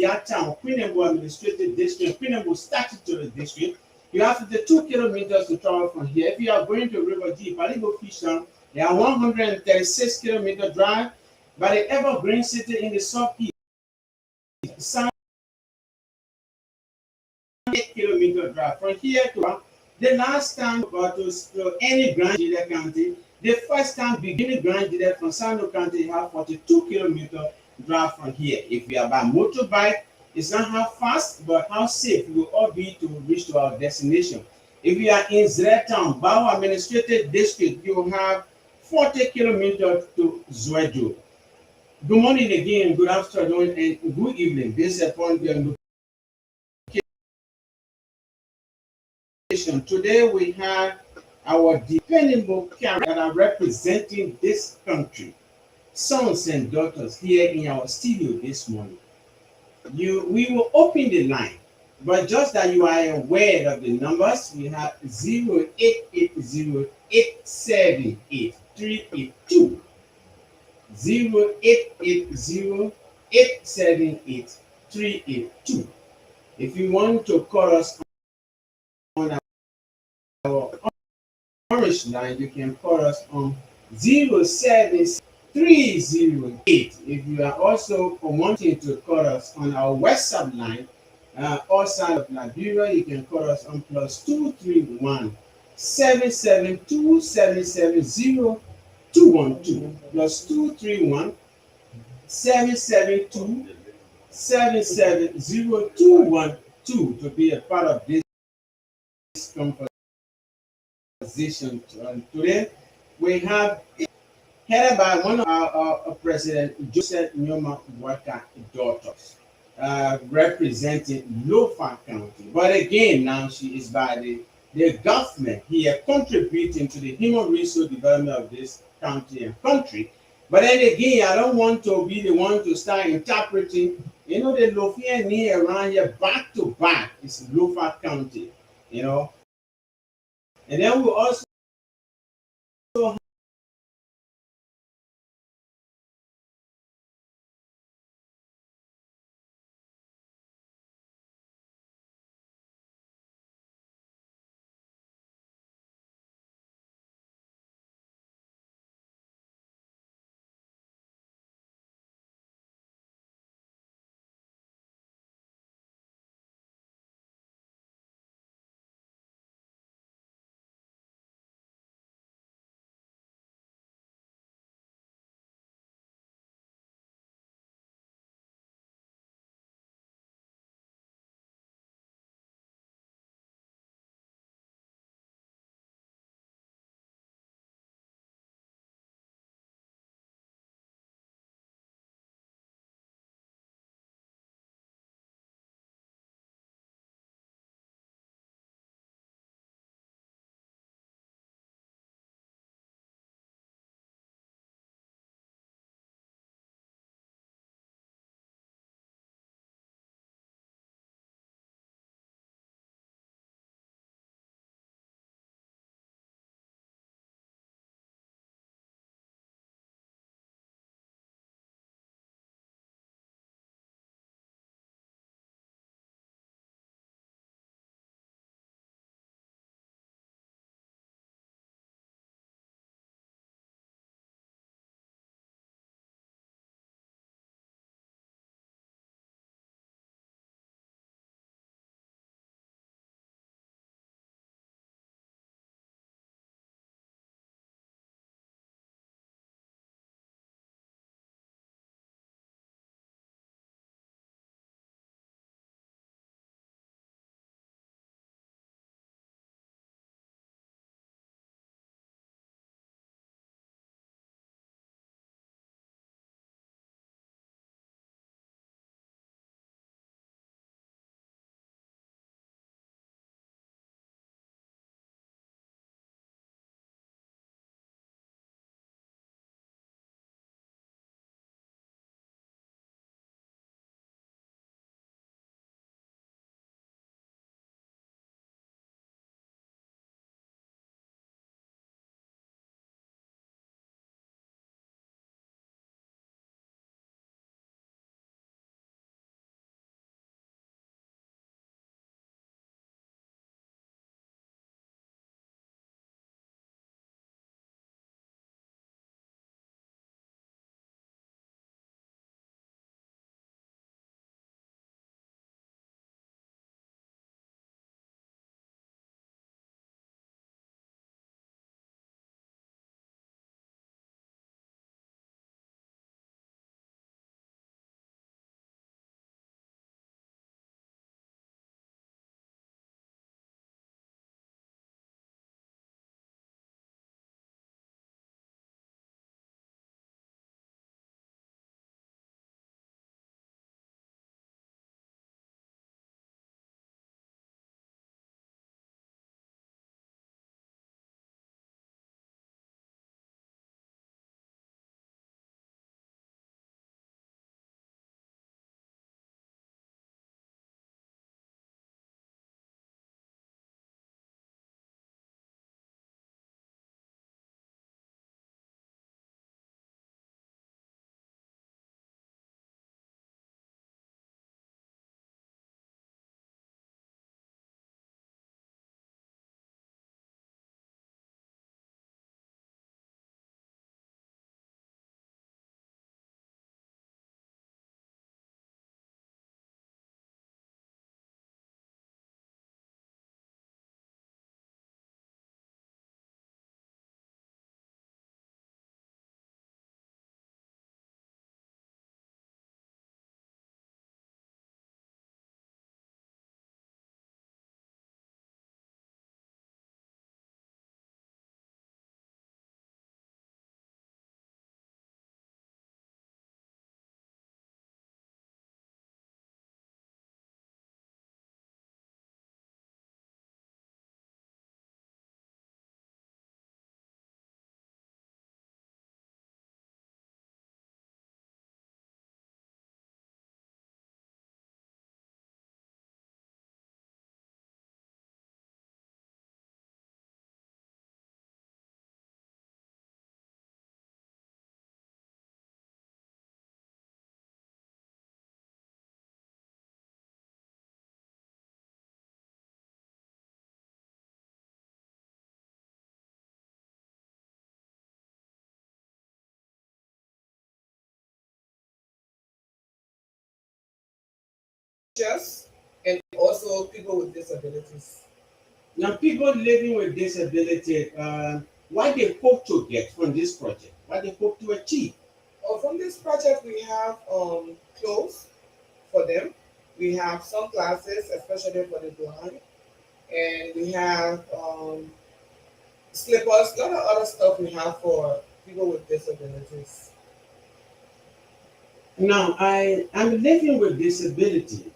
Sia Town, Queenable Administrative District, Queenable Statutory District. You have 52 kilometers to travel from here. If you are going to River Deep, Alibo Fish Town, there are 136-kilometer drive. By the Evergreen City in the southeast, 8-kilometer drive. From here to the last time about to any Grand Gedeh County, the first time beginning Grand Gedeh from Sando County, you have 42-kilometer drive from here. If you are by motorbike, it's not how fast, but how safe we will all be to reach to our destination. If you are in Zretown, Bao Administrative District, you have 40 kilometers to Zwejo. Good morning again, good afternoon, and good evening. Based upon your location, today we have our dependable characters that are representing this country, sons and daughters here in our studio this morning. We will open the line, but just that you are aware of the numbers, we have 0880-878-382, 0880-878-382. If you want to call us on our orange line, you can call us on 07308. If you are also wanting to call us on our WhatsApp line, outside of Liberia, you can call us on +231 772 770 212, +231 772 770 to be a part of this conversation. Today we have headed by one of our President Joseph Nyoma Waka daughters, representing Lofa County. But again, now she is by the government here contributing to the human resource development of this county and country. But then again, I don't want to be the one to start interpreting. You know, the Lofian near around here back to back is Lofa County, you know. And then we also just and also people with disabilities. Now, people living with disability, what they hope to get from this project, what they hope to achieve. From this project, we have clothes for them. We have sunglasses, especially for the blind, and we have slippers. A lot of other stuff we have for people with disabilities. Now, I'm living with disability.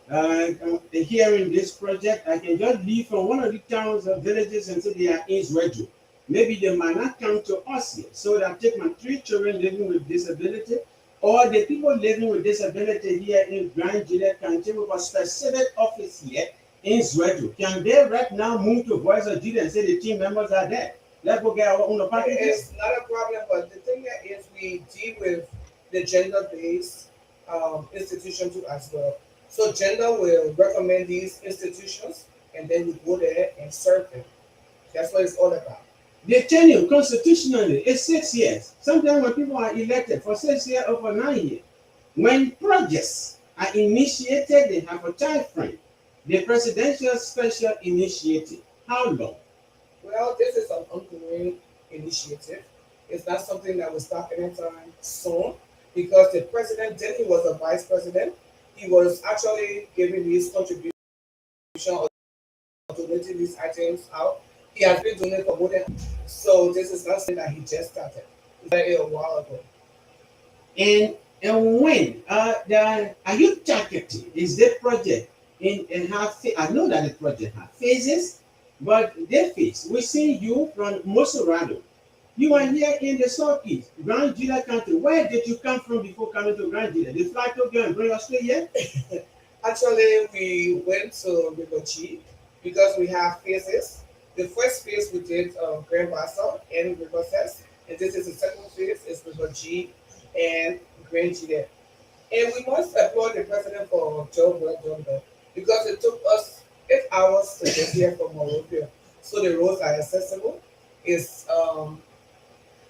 Here in this project, I can just leave from one of the towns or villages and say they are in Israel. Maybe they might not come to us here. So I take my three children living with disability, or the people living with disability here in Grand Juliet County with a specific office here in Israel. Can they right now move to Voice of Gedeh and say the team members are there? Let's go get our own packages. It's not a problem, but the thing that is we deal with the gender-based institution too as well. So gender will recommend these institutions, and then we go there and serve them. That's what it's all about. The tenure constitutionally is 6 years. Sometimes when people are elected for 6 years or for 9 years, when projects are initiated, they have a time frame. The presidential special initiative, how long? Well, this is an ongoing initiative. It's not something that will stop anytime soon because the president, then he was a vice president, he was actually giving his contribution or donating these items out. He has been doing it for more than so this is not something that he just started. He started it a while ago. And when are you targeting? Is the project in have I know that the project has phases, but they phase. We see you from Mosorado. You are here in the southeast, Grand Juliet County. Where did you come from before coming to Grand Juliet? Did fly to go and bring us to here? Actually, we went to River G because we have phases. The first phase we did Grand Bassa and River Cess, and this is the second phase, is River G and Grand Juliet. And we must applaud the president for job well done there because it took us 8 hours to get here from Morocco. So the roads are accessible. It's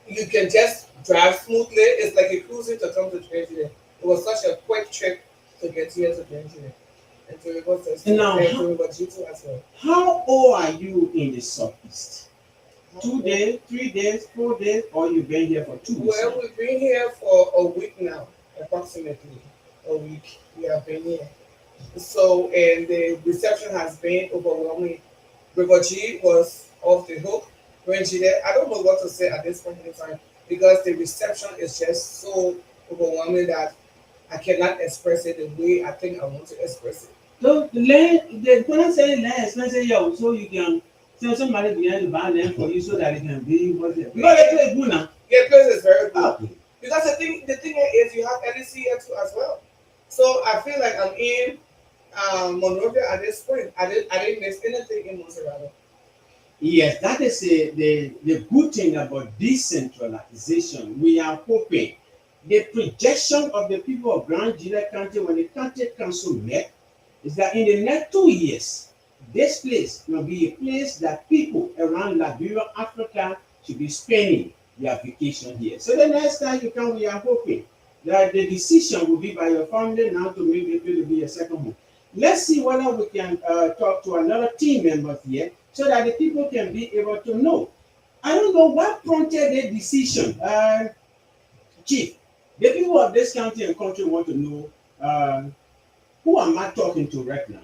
you can just drive smoothly. It's like a cruising to come to Nigeria. It was such a quick trip to get here to Nigeria and to River Cess Now, and to River G too as well. how old are you in the southeast? 2 days, 3 days, 4 days, or you've been here for 2 weeks? Well, we've been here for a week now, approximately a week. We have been here. So, and the reception has been overwhelming. River G was off the hook. Renji there, I don't know what to say at this point in time because the reception is just so overwhelming that I cannot express it the way I think I want to express it. So learn the when I say learn expensive yeah, so you can send somebody behind the bar land for you so that it can be what it. Because they play good now. Yeah, place is very good. Ah, Because the thing is you have LEC here too as well. So I feel like I'm in Monrovia at this point. I didn't miss anything in Montserrat. yes, that is the good thing about decentralization. We are hoping the projection of the people of Grand Juliet County when the county council met is that in the next 2 years, this place will be a place that people around Liberia, Africa should be spending their vacation here. So the next time you come, we are hoping that the decision will be by your family now to make it will be a second home. Let's see whether we can talk to another team member here so that the people can be able to know. I don't know what prompted the decision. Chief, the people of this county and country want to know who am I talking to right now?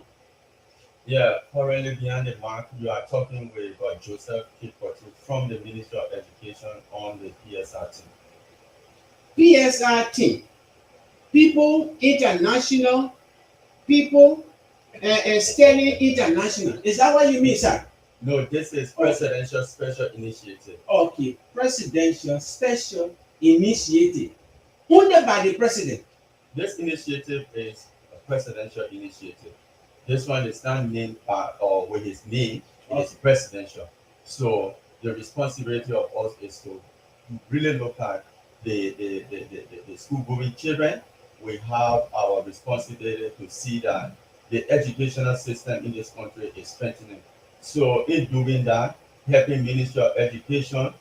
Yeah, currently behind the mic, you are talking with Joseph Kipoti from the Ministry of Education on the PSR team. PSR team, people international, people Sterling International. Is that what you mean, sir? No, this is Presidential Special Initiative. Okay, Presidential Special Initiative. Funded by the President. This initiative is a presidential initiative. This one is not named by or with his name, it's presidential. So the responsibility of us is to really look at the school going children. We have our responsibility to see that the educational system in this country is strengthening. So in doing that, helping Ministry of Education,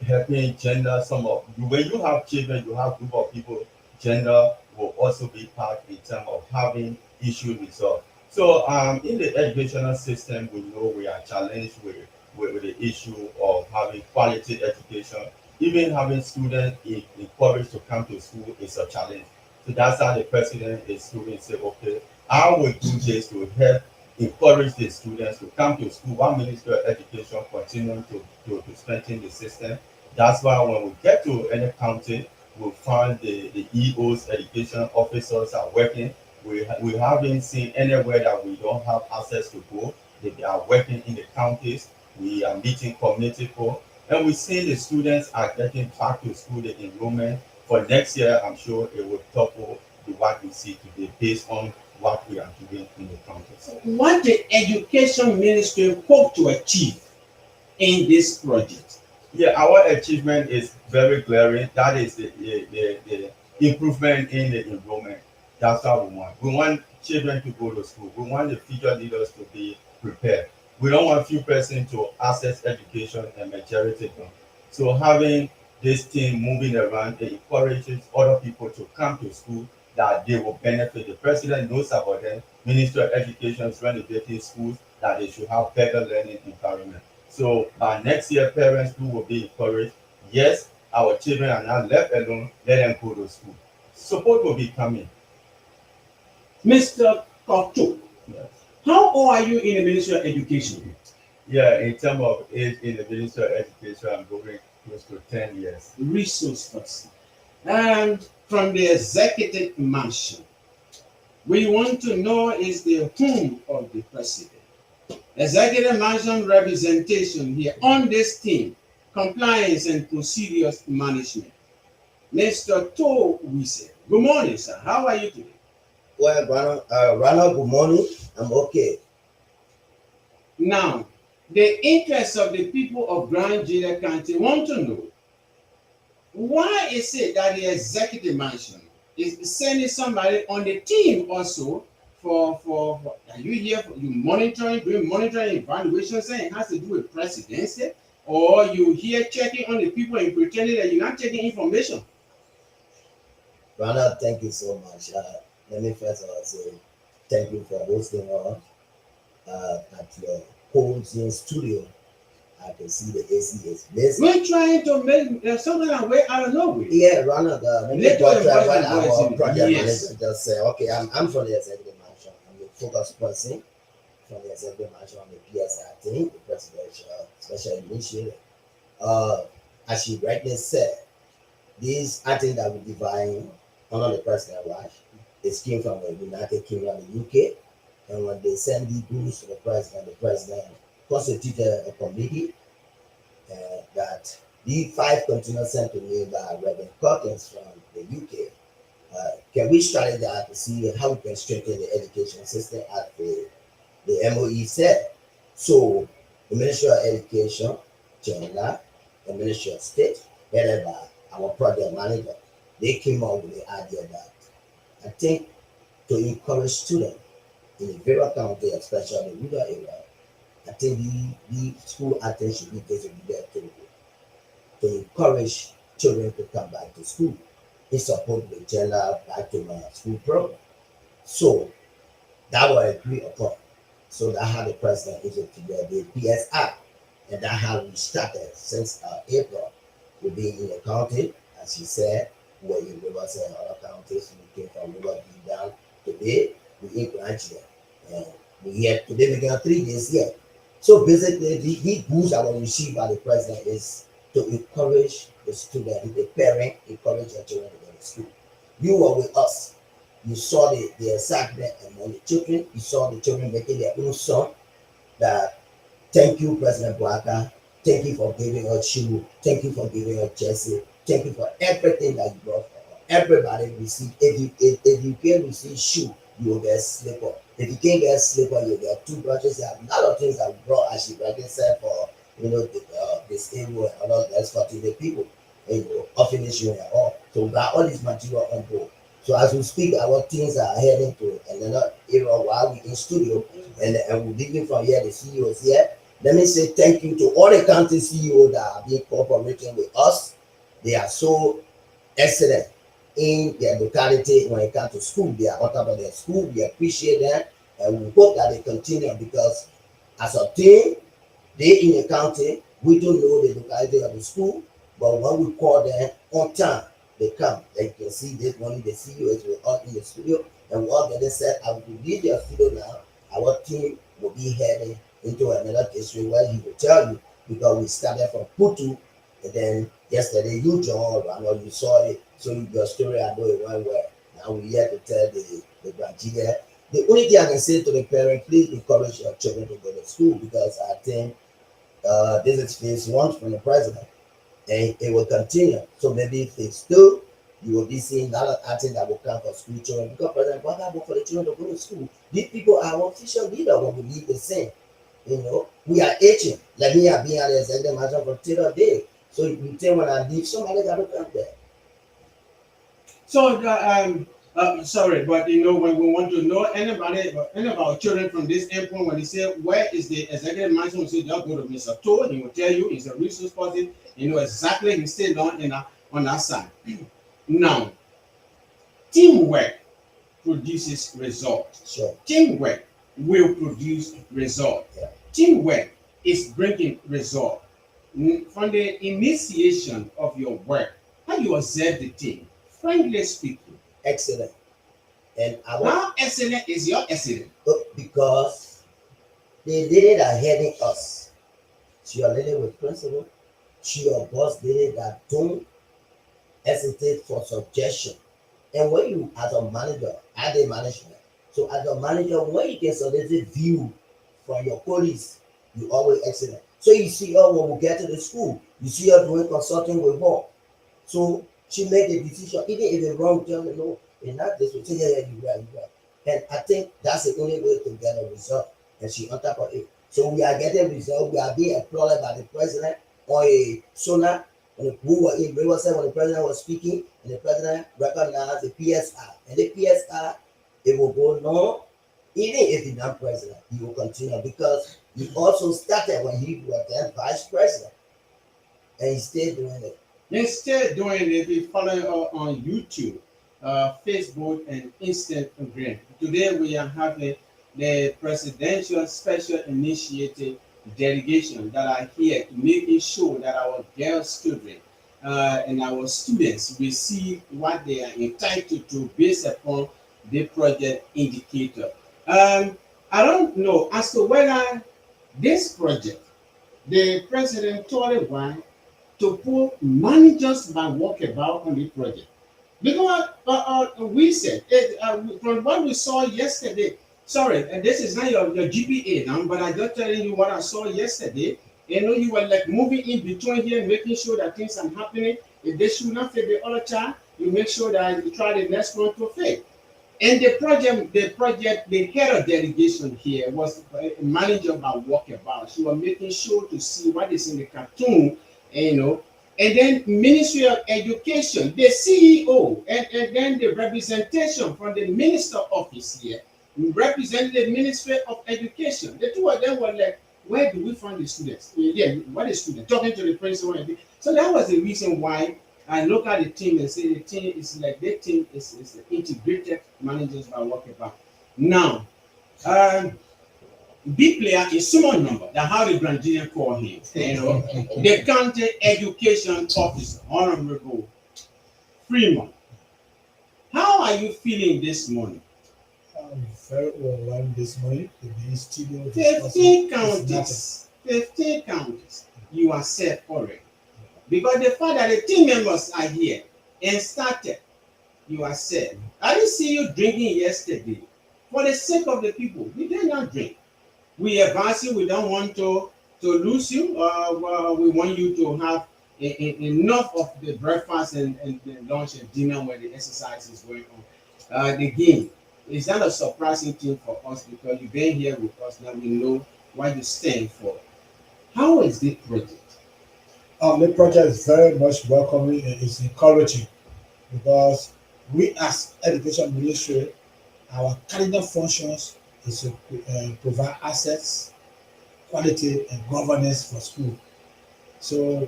helping gender, some of when you have children, you have group of people, gender will also be part in terms of having issue resolved. So in the educational system, we know we are challenged with the issue of having quality education. Even having students encouraged to come to school is a challenge. So that's how the president is doing. Say, okay, I will do this to help encourage the students to come to school. One Ministry of Education continuing to strengthen the system. That's why when we get to any county, we find the EOs, education officers are working. We haven't seen anywhere that we don't have access to go. They are working in the counties. We are meeting community for, and we see the students are getting back to school. The enrollment for next year, I'm sure it will topple the what we see today based on what we are doing in the counties. What the education ministry hope to achieve in this project? Yeah, our achievement is very glaring. That is the improvement in the enrollment. That's what we want. We want children to go to school. We want the future leaders to be prepared. We don't want few persons to access education and majority don't. So having this team moving around, it encourages other people to come to school that they will benefit. The president knows about them. Ministry of Education is renovating schools that they should have better learning environment. So by next year, parents who will be encouraged, yes, our children are not left alone, let them go to school. Support will be coming. Mr. Koto, Yes. how old are you in the Ministry of Education? Yeah, in terms of age in the Ministry of Education, I'm going close to 10 years. Resource person. And from the executive mansion, we want to know is the home of the president. Executive mansion representation here on this team, compliance and procedures management. Mr. To Wise. Good morning, sir. How are you today? Well, Ronald, good morning. I'm okay. Now, the interests of the people of Grand Jada County want to know why is it that the executive mansion is sending somebody on the team also for are you here for you monitoring, doing monitoring evaluation saying it has to do with presidency, or you here checking on the people and pretending that you're not checking information? Ronald, thank you so much. Let me first of all say thank you for hosting us at your hosting studio. I can see the AC is busy. We're trying to make something away out of nowhere. Yeah, Ronald, let me Little go try what important voice our in it. project Yes. manager just say. Okay, I'm from the executive mansion. I'm the focus person from the executive mansion on the PSI team, the presidential special initiative. As you rightly said, these acting that we divine under the president watch, it came from the United Kingdom, the UK, and when they send the goods to the president constituted a committee that the five continuous sent to me by Reverend Cockins from the UK. Can we strategize to see how we can strengthen the education system as the MOE said? So the Ministry of Education, China, the Ministry of State, headed by our project manager, they came up with the idea that I think to encourage students in the various county, especially the rural area, I think the school attention should be taken there to encourage children to come back to school in support of the gender back to my school program. So that was agreed upon. So that how the president is together the PSI, and that how we started since April. We've been in the county, as he said, where you Rivers and other counties. We came from River down today. We in Nigeria, and we here today making 3 days here. So basically, the boost I will receive by the president is to encourage the student, the parent, encourage their children to go to school. You were with us. You saw the excitement among the children. You saw the children making their own song. That thank you, President Boaka. Thank you for giving us shoe. Thank you for giving us jersey. Thank you for everything that you brought for us. Everybody receive. If you can receive shoe, you will get slipper. If you can't get slipper, you get toothbrushes. There are a lot of things that we brought, as you rightly said, for this area and all that's for the people, orphanage and all. So we got all this material on board. So as we speak, our teams are heading to another area while we in studio, and we're leaving from here. The CEOs here. Let me say thank you to all the county CEOs that have been cooperating with us. They are so excellent, in their locality when it comes to school. They are on top of their school. We appreciate that, and we hope that they continue because as a team, they in the county, we don't know the locality of the school, but when we call them on time, they come. They can see this morning, they see you as we're all in the studio, and we all getting set. I will leave your studio now. Our team will be heading into another district where he will tell you because we started from Putu, and then yesterday you joined, I know you saw it, so your story, I know it went well. Now we're here to tell the grandchildren. The only thing I can say to the parent, please encourage your children to go to school because I think this is phase one from the president, and it will continue. So maybe phase two, you will be seeing a lot of acting that will come for school children because President Boga for the children to go to school. These people are our official leader when we leave the same. You know, we are aging. Like me, I've been at the executive mansion for 10 days. So you think when I leave, somebody got to come there. So, sorry, but when we want to know any of our children from this endpoint, when they say, where is the executive mansion, we say, they'll go to Mr. Toad, he will tell you, he's a resource person, you know exactly, he stayed on that side. Now, teamwork produces results. Sure. Teamwork will produce result. Yeah. Teamwork is bringing result. From the initiation of your work, how you observe the team, frankly speaking, Excellent. And I want how excellent is your excellent? because the lady that heading us, she a lady with principle, she a boss lady that don't hesitate for suggestion. And when you as a manager, at the management, so as a manager, when you can solicit view from your colleagues, you always excellent. So you see her when we get to the school, you see her doing consulting with her. So she made the decision, even if it's wrong, tell me no, it's not this way. Say, yeah, yeah, you're right, you're right. And I think that's the only way to get a result. And she on top of it. So we are getting results. We are being employed by the president on a sonar. We were in Riverside when the president was speaking, and the president recognized the PSR. And the PSR, it will go on, even if he's not president, he will continue because he also started when he was then vice president. And he's still doing it. Instead doing it, if you follow on YouTube, Facebook, and Instagram. Today we are having the presidential special initiative delegation that are here making sure that our girls children and our students receive what they are entitled to based upon the project indicator. I don't know as to whether this project, the president told it why to put managers by walkabout on the project. Because we said, from what we saw yesterday, sorry, and this is not your GPA now, but I just telling you what I saw yesterday. You know, you were like moving in between here, making sure that things are happening. If they should not fit the other child, you make sure that you try the next one to fit. And the head of delegation here was a manager by walkabout. She was making sure to see what is in the cartoon, and then Ministry of Education, the CEO, and then the representation from the minister office here, represented the Ministry of Education. The two of them were like, where do we find the students? Yeah, what is student? Talking to the principal. So that was the reason why I look at the team and say the team is like the team is integrated managers by walkabout. Now, big player is Simon number. That's how the Nigerian call him. The county education officer, Honorable Freeman. How are you feeling this morning? I'm very overwhelmed this morning to be in studio. 15 counties. 15 counties. You are set already. Because the fact that the team members are here and started, you are set. I didn't see you drinking yesterday. For the sake of the people, we did not drink. We advise you, we don't want to lose you. We want you to have enough of the breakfast and the lunch and dinner where the exercise is going on. The game is not a surprising thing for us because you've been here with us now. We know what you stand for. How is this project? The project is very much welcoming and it's encouraging because we as education ministry, our cardinal functions is to provide assets, quality, and governance for school. So,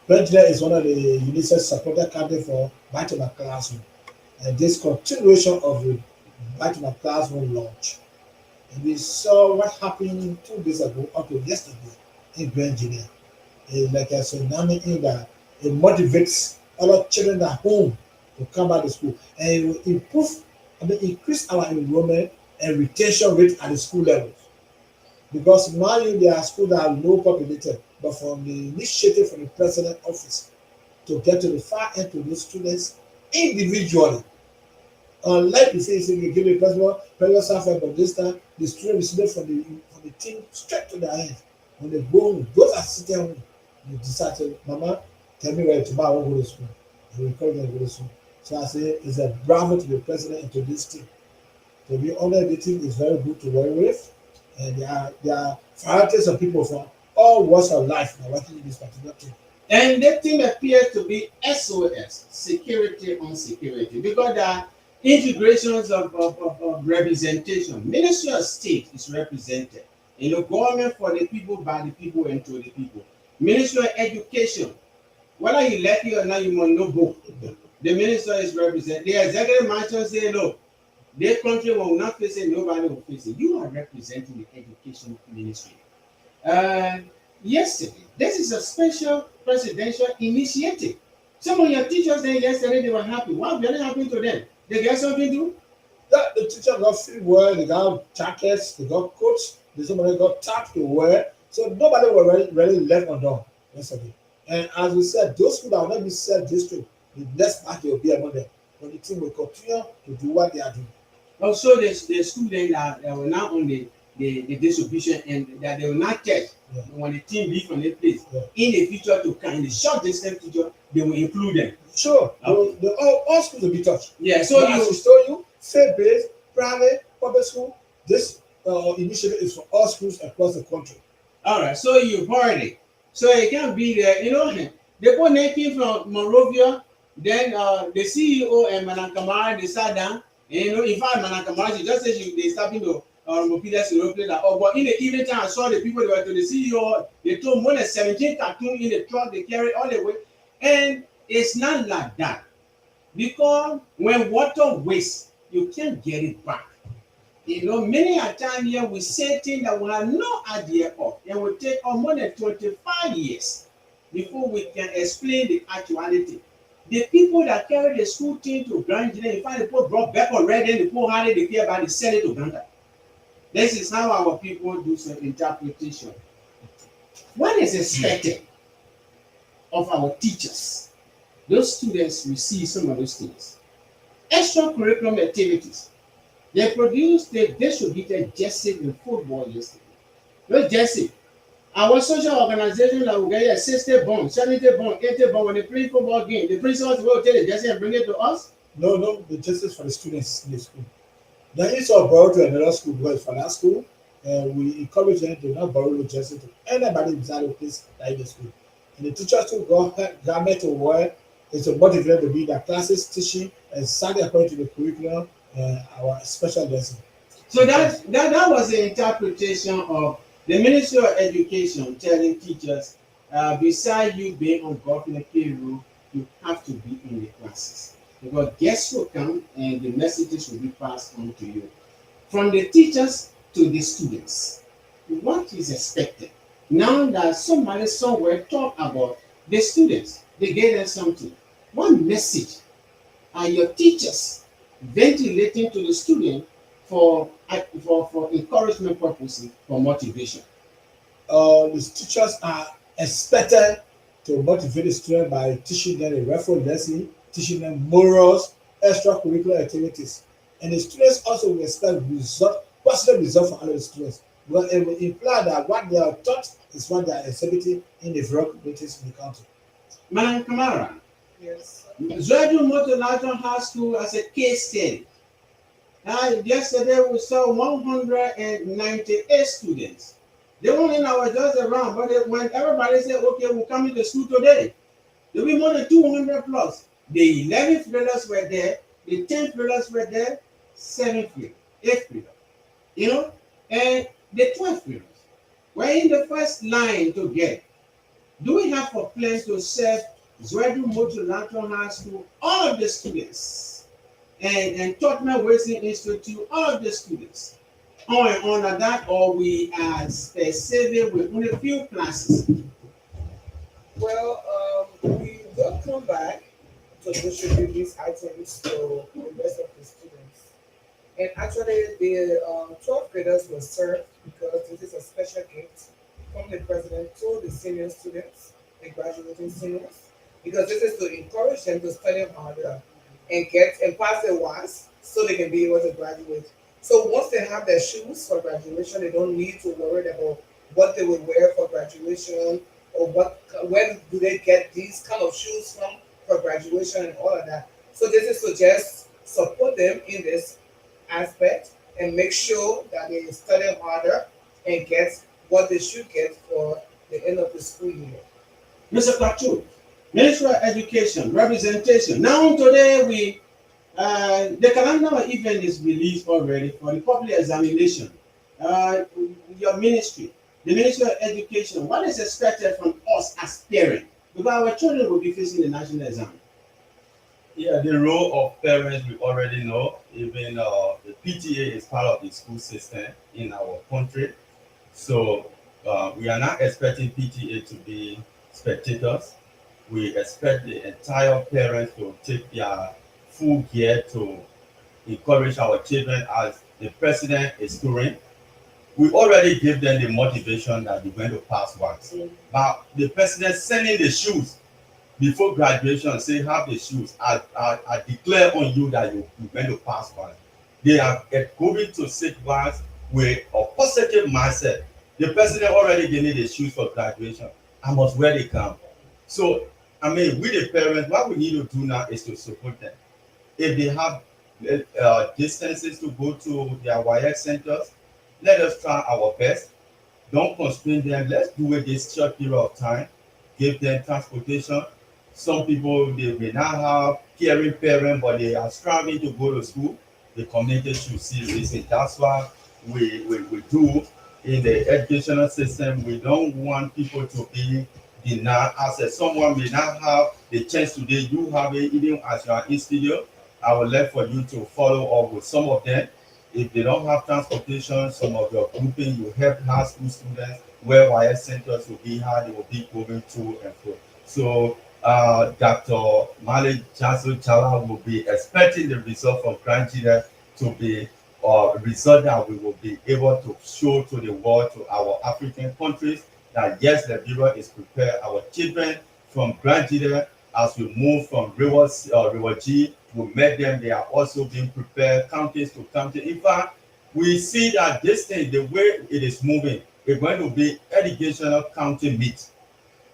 President is one of the UNICEF supported country for Bachelor classroom. and this continuation of the back to my classroom launch. And we saw what happened 2 days ago up to yesterday in Virginia. It's like a tsunami in that it motivates other children at home to come back to school, and it will increase our enrollment and retention rate at the school levels. Because now there are schools that are low populated, but from the initiative from the president office to get to the far end to those students individually. Unlike the say you give a president software, but this time the student receive from the team straight to their hands. When they go home, those are sitting home, they decide to, Mama, tell me where tomorrow I won't go to school. They will encourage them to go to school. So I say it's a bravo to the president and to this team. To be honest, the team is very good to work with, and there are varieties of people from all walks of life now working in this particular team. And the team appears to be SOS, security on security, because there are integrations of representation. Ministry of State is represented. Government for the people, by the people, and to the people. Ministry of Education, whether you like it or not, you must know both. The minister is represented. The executive mansion say no. Their country will not face it, nobody will face it. You are representing the education ministry. Uh, Yesterday, this is a special presidential initiative. Some of your teachers said yesterday they were happy. What really happened to them? They get something to do? Yeah, the teacher got free wear, they got jackets, they got coats, somebody got tapped to wear. So nobody was really left undone yesterday. And as we said, those who that will not be said district, the next match will be among them. But the team will continue to do what they are doing. Also, the students that were now on the distribution and that they will not test when the team leave from the place in the future to come in the short distance future, they will include them. Sure, all schools will be touched. Yeah, so as we told you, faith-based, private, public school, this initiative is for all schools across the country. All right, so you've heard it. So it can be there, they put came from Monrovia, then the CEO and Madam Kamara, they sat down, and in fact, Madam Kamara, she just said they starting to Mopidas aeroplane. But in the evening time, I saw the people they were to the CEO, they told more than 17 cartoons in the truck, they carry all the way. And it's not like that. Because when water wastes, you can't get it back. Many a time here we say things that we have no idea of, and will take more than 25 years before we can explain the actuality. The people that carry the school team to Grand Junior, in fact, they put brought back already, and they put how they care about, they sell it to Granta. This is how our people do some interpretation. What is expected of our teachers? Those students receive some of those things. Extracurricular activities. They produced the distributed jersey in football yesterday. No jersey. Our social organization that will get a 60 bond, 70 bond, 80 bond when they play football game. The principals will take the jersey and bring it to us. No, the jersey for the students in the school. Then each of borrow to another school because for that school, we encourage them to not borrow the jersey to anybody inside the place like the school. And the teachers who got garment to wear is to motivate them to be their classes teaching and study according to the curriculum our special lesson. So that was the interpretation of the Ministry of Education telling teachers, besides you being on government payroll, you have to be in the classes. Because guests will come and the messages will be passed on to you. From the teachers to the students, what is expected? Now that somebody somewhere talk about the students, they gave them something. What message are your teachers ventilating to the student for encouragement purposes, for motivation? The teachers are expected to motivate the student by teaching them a reference lesson, teaching them morals, extracurricular activities. And the students also will expect positive results from all the students. But it will imply that what they are taught is what they are exhibiting in the various communities in the country. Madam Kamara, Yes. Zwedu Motor High School as a case study. Yesterday we saw 198 students. They only now were just around, but when everybody said, okay, we're coming to school today, there will be more than 200 plus. The 11th graders were there, the 10th graders were there, 7th grade, 8th grader, and the 12th graders were in the first line to get. Do we have a plan to serve Zwedu Motor High School, all of the students and Tottenham Racing Institute, all of the students on at that, or we are specific with only a few classes. Well, we will come back to distribute these items to the rest of the students. And actually, the 12th graders were served because this is a special gift from the president to the senior students, the graduating seniors, because this is to encourage them to study harder and get and pass their WAS so they can be able to graduate. So once they have their shoes for graduation, they don't need to worry about what they will wear for graduation or what when do they get these kind of shoes from for graduation and all of that. So this is to just support them in this aspect and make sure that they study harder and get what they should get for the end of the school year. Mr. Klachu, Ministry of Education, representation. Now today the calendar event is released already for the public examination. Your ministry, the Ministry of Education, what is expected from us as parents? Because our children will be facing the national exam. Yeah, the role of parents we already know. Even the PTA is part of the school system in our country. So we are not expecting PTA to be spectators. We expect the entire parents to take their full gear to encourage our children as the president is doing. We already give them the motivation that they're going to pass once. But the president sending the shoes before graduation, say have the shoes. I declare on you that you're going to pass one. They are going to sit once with a positive mindset. The president already gave me the shoes for graduation. I must wear the camp. So, I mean, we the parents, what we need to do now is to support them. If they have distances to go to their WIAC centers, let us try our best. Don't constrain them. Let's do it this short period of time. Give them transportation. Some people they may not have caring parents, but they are striving to go to school. The community should see reason. That's why we do in the educational system. We don't want people to be denied access. Someone may not have the chance today. You have it even as you are in studio. I would like for you to follow up with some of them. If they don't have transportation, some of your grouping, you help high school students where wire centers will be hard, they will be going to and fro. So Dr. Malik Jasu Chala will be expecting the result from Nigeria to be a result that we will be able to show to the world, to our African countries, that yes, Liberia is prepared. Our children from Nigeria, as we move from River G, we met them, they are also being prepared, counties to county. In fact, we see that this thing, the way it is moving, it's going to be educational county meet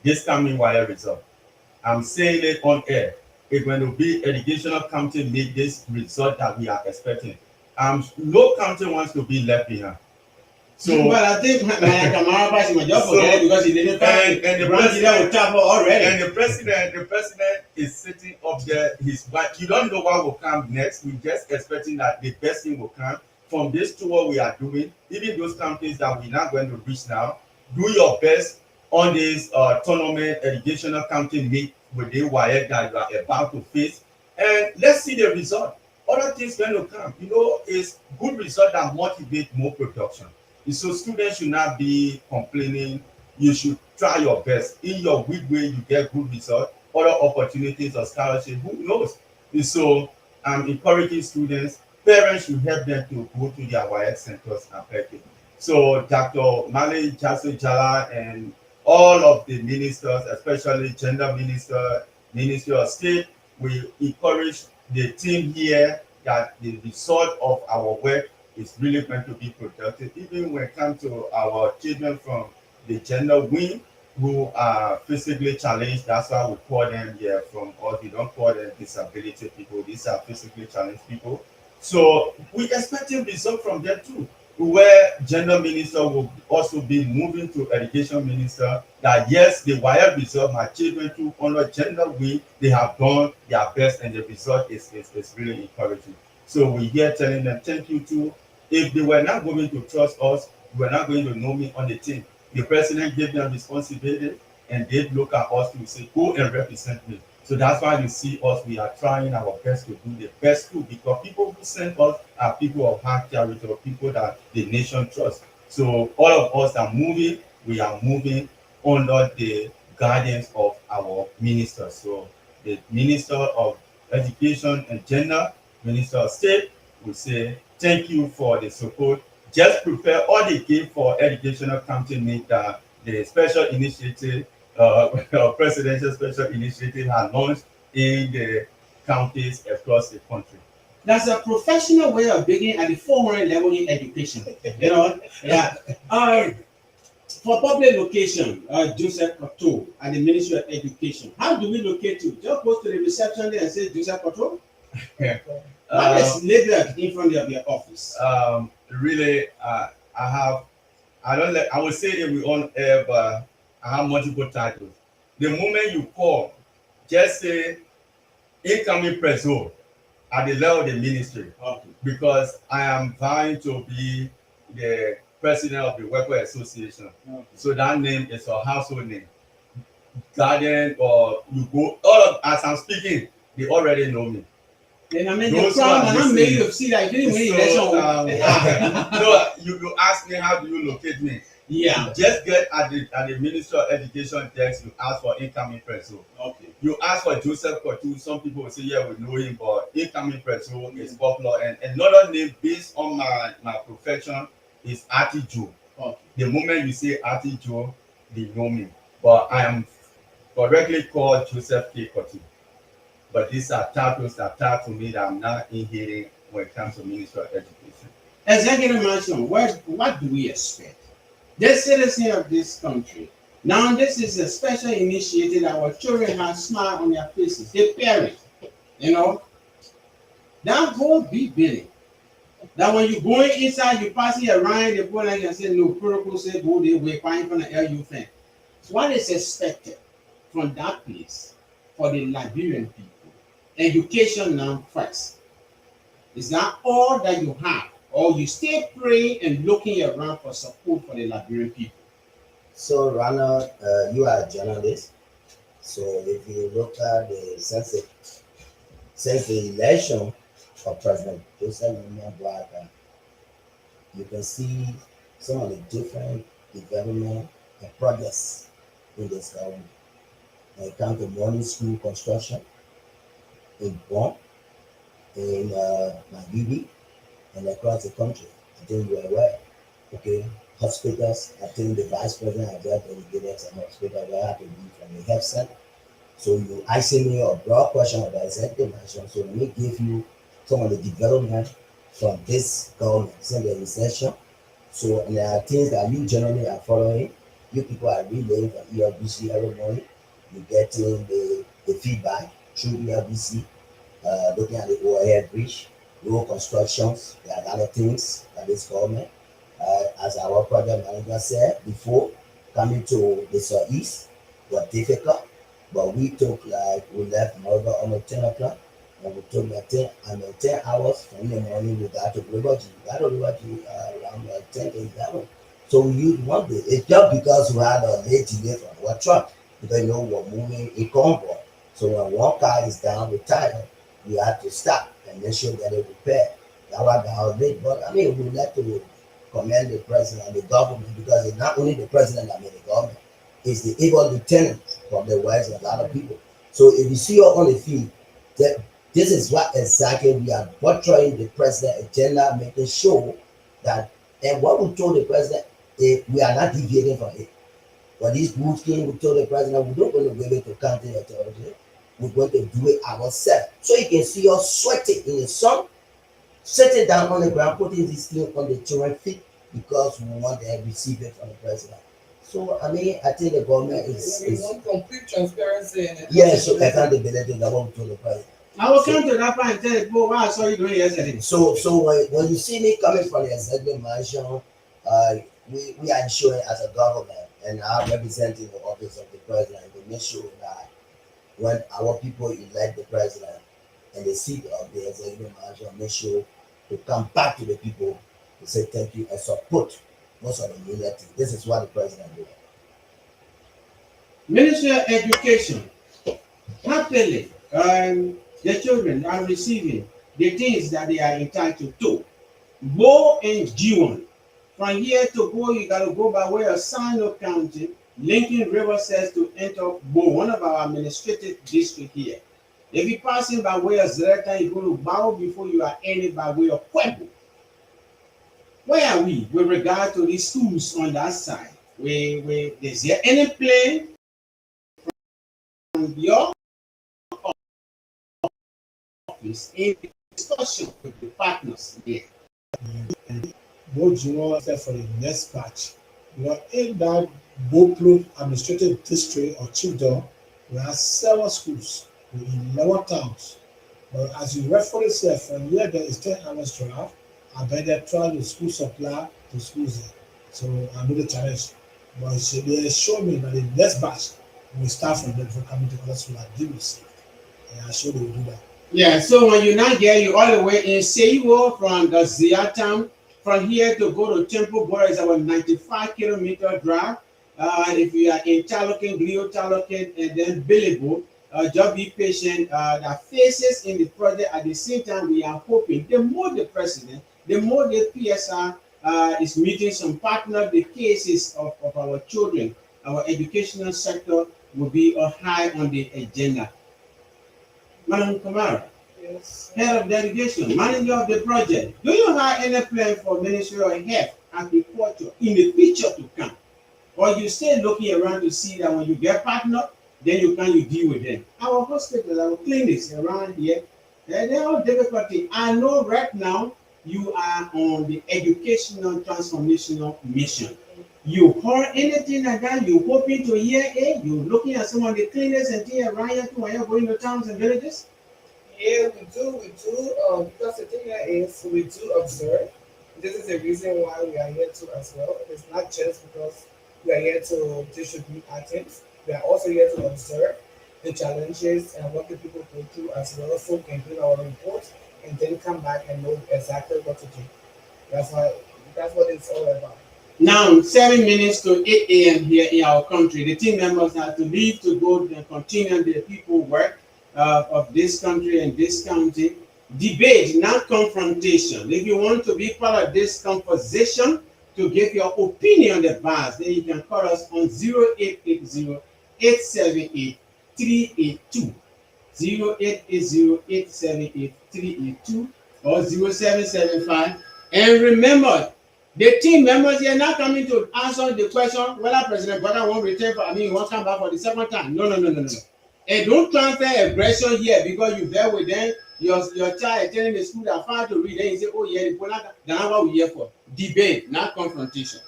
this coming wire result. I'm saying it on air. It's going to be educational county meet this result that we are expecting. No county wants to be left behind. So, but I think my Kamara might just forget it because he didn't find and the president will travel already. And the president is sitting up there. His wife. You don't know what will come next. We're just expecting that the best thing will come from this tour we are doing. Even those countries that we're not going to reach now, do your best on this tournament educational county meet with the WIAC that you are about to face, and let's see the result. Other things going to come. You know, it's good result that motivate more production. So students should not be complaining. You should try your best. In your weak way, you get good result. Other opportunities or scholarship, who knows? And so I'm encouraging students, parents should help them to go to their WIAC centers and practice. So Dr. Mali Jasu Jala and all of the ministers, especially gender minister, Ministry of State, we encourage the team here that the result of our work is really going to be productive. Even when it comes to our children from the gender wing who are physically challenged, that's why we call them here from us. We don't call them disability people. These are physically challenged people. So we expecting result from them too. Where gender minister will also be moving to education minister, that yes, the wire result, my children too under gender wing, they have done their best and the result is really encouraging. So we here telling them thank you too. If they were not going to trust us, we were not going to know me on the team. The president gave them responsibility and they look at us to say, go and represent me. So that's why you see us, we are trying our best to do the best too, because people who send us are people of hard character, or people that the nation trusts. So all of us are moving, we are moving under the guidance of our ministers. So the Minister of Education and Gender, Minister of State, we say thank you for the support. Just prepare all the give for educational county that the special initiative, presidential special initiative has launched in the counties across the country. That's a professional way of beginning at the 400 level in education. You know, yeah. For public location, Joseph Koto at the Ministry of Education. How do we locate you? Just go to the reception there and say Joseph Koto. What is labeled in front of your office? Really, I have, I don't like, I would say that we all have, I have multiple titles. The moment you call, just say incoming preso at the level of the ministry, Okay. because I am vying to be the president of the Worker Association. Okay. So that name is a household name. Garden, or you go, all of, as I'm speaking, they already know me. Then I mean, Those the problem, who are I'm made listening. you see that you didn't win So, election. no, you ask me how do you locate me? Yeah. You just get at the Ministry of Education desk, you ask for incoming preso. Okay. You ask for Joseph Kotu, some people will say, yeah, we know him, but incoming preso is popular. And another name based on my profession is Ati Joe. Okay. The moment you say Ati Joe, they know me. But I am correctly called Joseph K. Kotu. But these are titles that taught to me that I'm not inheriting when it comes to Ministry of Education. Executive Mansion, what do we expect? The citizens of this country. Now, this is a special initiative that our children have smile on their faces. They parents, you know. That whole big building. That when you going inside, you passing around the point and say, no, protocol say go the way, fine from the LU thing. What is expected from that place for the Liberian people? Education now first. Is that all that you have? Or you still praying and looking around for support for the Liberian people? So, Rana, you are a journalist. So, if you look at since the election of President Joseph Boakai, you can see some of the different development and progress in this government. When it comes to morning school construction in Bon, in Maghidi, and across the country. I think you are aware. Okay, hospitals. I think the vice president has just delegated some hospital where I have to be from the health center. So you asking me a broad question about executive mansion. So let me give you some of the development from this government since the recession. So and there are things that you generally are following. You people are relaying from ELBC every morning. You're getting the feedback through ELBC, looking at the overhead bridge, road constructions. There are other things that this government, as our project manager said before, coming to the southeast was difficult, but we left Morgan almost 10 o'clock, and we took 10 hours from the morning. We got to Liberty. We got to Liberty around 10 to 11. So we used one day. It's just because we had a late delay from our truck, because you know we're moving a convoy. So when one car is down with tire, we had to stop and make sure that it repaired. That was our late, but I mean we like to commend the president and the government, because it's not only the president that made the government, it's the able lieutenants from the West and a lot of people. So if you see us on the field, that this is what exactly we are buttressing the president agenda, making sure that, and what we told the president, we are not deviating from it. But this blue skin, we told the president, we don't want to give it to county authority. We're going to do it ourselves. So you can see us sweating in the sun, sitting down on the ground, putting this thing on the children's feet, because we want to receive it from the president. So I mean, I think the government We want complete transparency and yes, so accountability. That what we told the president. I will come to that point and tell you, boy, what I saw you doing yesterday. So when you see me coming from the executive mansion, we are ensuring as a government, and I'm representing the office of the president, to make sure that when our people elect the president and the seat of the executive mansion, make sure to come back to the people to say thank you and support most of the unity. This is what the president did. Ministry of Education. happily, the children are receiving the things that they are entitled to. Bo and G1. From here to Bo, you got to go by way of Sino County. Lincoln River says to enter Bo, one of our administrative districts here. If you're passing by way of Zereta, you're going to bow before you are ending by way of Pueblo. Where are we with regard to these schools on that side? Is there any plan from your office in discussion with the partners there? Both Junior said for the next batch, we are in that Boplo administrative district or chiefdom. We have 7 schools in 11 towns. But as you rightfully said, from here there is 10 hours drive. I bet they try the school supply to schools there. So I know the challenge. But they show me that the next batch will start from them for coming to other school and deal with it. And I'm sure they will do that. Yeah, so when you now get you all the way in, say you go from the Ziatam, from here to go to Temple Border is about 95-kilometer drive. If you are in Talokin, Glio Talokin, and then Billibo, just be patient. The faces in the project at the same time, we are hoping the more the president, the more the PSR is meeting some partner, the cases of our children, our educational sector will be high on the agenda. Madam Kamara, Yes. head of delegation, manager of the project, do you have any plan for Ministry of Health, Agriculture in the future to come? Or you stay looking around to see that when you get partner, then you deal with them? Our hospitals, our clinics around here, they're all difficulty. I know right now you are on the educational transformational mission. You heard anything like that? You hoping to hear it? You looking at some of the clinics and things around here too when you're going to towns and villages? Yeah, we do. Because the thing here is we do observe. This is the reason why we are here too as well. It's not just because we are here to distribute items. We are also here to observe the challenges and what the people go through as well, so we can do our report and then come back and know exactly what to do. That's why that's what it's all about. Now, 7 minutes to 8 a.m. here in our country. The team members have to leave to go and continue the people work of this country and this county. Debate, not confrontation. If you want to be part of this conversation to give your opinion on the bars, then you can call us on 0880 878 382. 0880-878-382 or 0775. And remember, the team members here are not coming to answer the question whether President Biden won't return for, won't come back for the second time. No. And don't transfer aggression here because you there with them. Your child attending the school that far to read, then you say, oh yeah, the Polaka, that's what we're here for. Debate, not confrontation.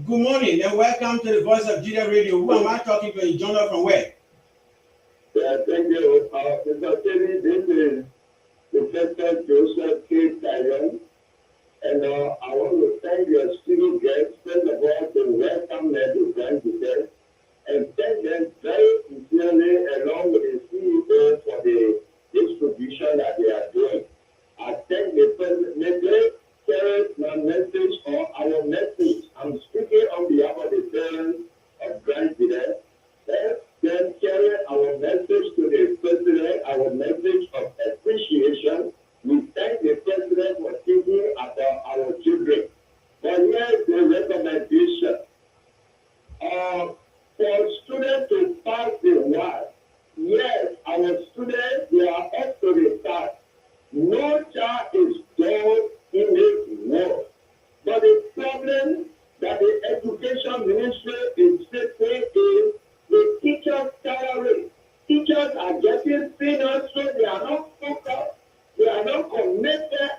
Good morning and welcome to the Voice of Gedeh Radio. Who am I talking to? A journal from where? Yeah, thank you. Mr. Kelly, this is Professor Joseph K. Tyron, and I want to thank your studio guests, first of all, to welcome them to Grand Hotel, and thank them very sincerely, along with the CEO, for the distribution that they are doing. I thank the president. May they carry my message or our message. I'm speaking on behalf of the parents of Grand Hotel. Then carry our message to the president, our message of appreciation. We thank the president for thinking about our children. But here's the recommendation. For students to pass the WAS, yes, our students, they are up to the task. No child is dull in this world. But the problem that the education ministry is facing is the teachers' salary. Teachers are getting peanuts, so they are not focused, they are not committed